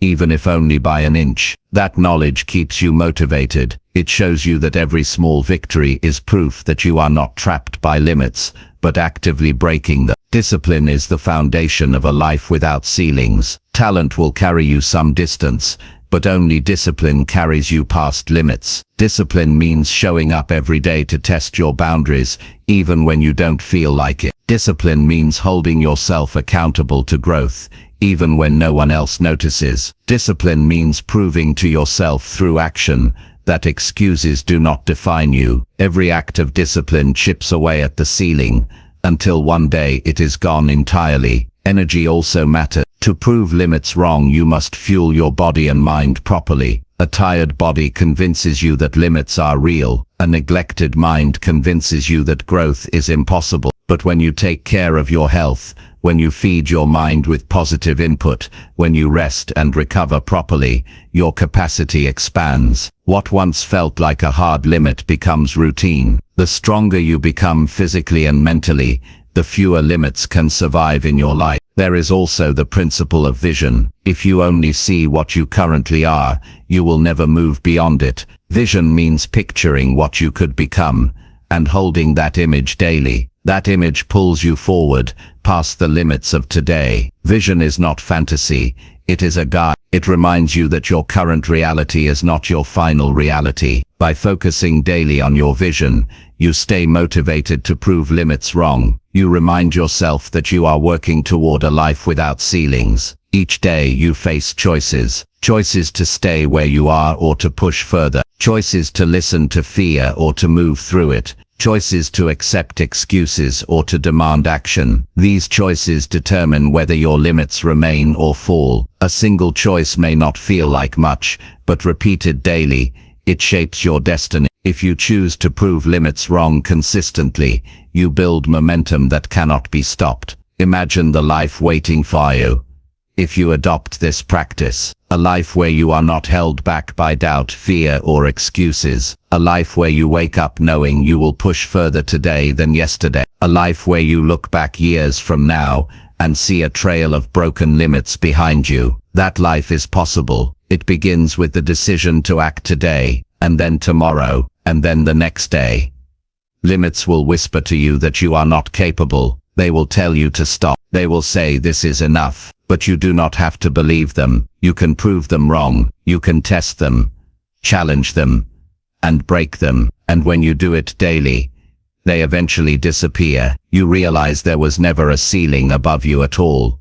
even if only by an inch. That knowledge keeps you motivated. It shows you that every small victory is proof that you are not trapped by limits, but actively breaking them. Discipline is the foundation of a life without ceilings. Talent will carry you some distance, but only discipline carries you past limits. Discipline means showing up every day to test your boundaries, even when you don't feel like it. Discipline means holding yourself accountable to growth, even when no one else notices. Discipline means proving to yourself through action that excuses do not define you. Every act of discipline chips away at the ceiling, until one day it is gone entirely. Energy also matters. To prove limits wrong, you must fuel your body and mind properly. A tired body convinces you that limits are real. A neglected mind convinces you that growth is impossible. But when you take care of your health, when you feed your mind with positive input, when you rest and recover properly, your capacity expands. What once felt like a hard limit becomes routine. The stronger you become physically and mentally, the fewer limits can survive in your life. There is also the principle of vision. If you only see what you currently are, you will never move beyond it. Vision means picturing what you could become, and holding that image daily. That image pulls you forward, past the limits of today. Vision is not fantasy, it is a guide. It reminds you that your current reality is not your final reality. By focusing daily on your vision, you stay motivated to prove limits wrong. You remind yourself that you are working toward a life without ceilings. Each day you face choices. Choices to stay where you are or to push further. Choices to listen to fear or to move through it. Choices to accept excuses or to demand action. These choices determine whether your limits remain or fall. A single choice may not feel like much, but repeated daily, it shapes your destiny. If you choose to prove limits wrong consistently, you build momentum that cannot be stopped. Imagine the life waiting for you. If you adopt this practice, a life where you are not held back by doubt, fear, or excuses. A life where you wake up knowing you will push further today than yesterday. A life where you look back years from now and see a trail of broken limits behind you. That life is possible. It begins with the decision to act today, and then tomorrow, and then the next day. Limits will whisper to you that you are not capable. They will tell you to stop. They will say this is enough. But you do not have to believe them. You can prove them wrong. You can test them, challenge them, and break them. And when you do it daily, they eventually disappear. You realize there was never a ceiling above you at all.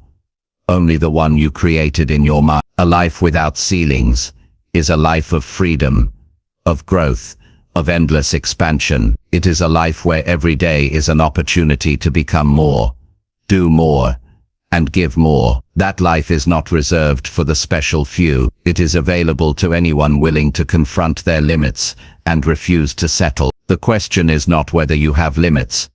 Only the one you created in your mind. A life without ceilings is a life of freedom, of growth, of endless expansion. It is a life where every day is an opportunity to become more, do more, and give more. That life is not reserved for the special few. It is available to anyone willing to confront their limits and refuse to settle. The question is not whether you have limits.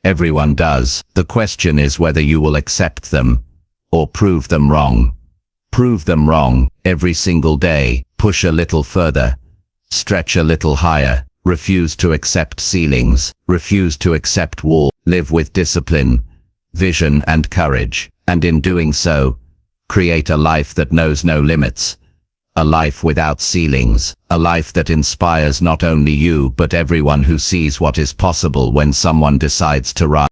Everyone does. The question is whether you will accept them or prove them wrong. Prove them wrong every single day. Push a little further. Stretch a little higher. Refuse to accept ceilings. Refuse to accept walls. Live with discipline, vision, and courage. And in doing so, create a life that knows no limits. A life without ceilings. A life that inspires not only you but everyone who sees what is possible when someone decides to rise.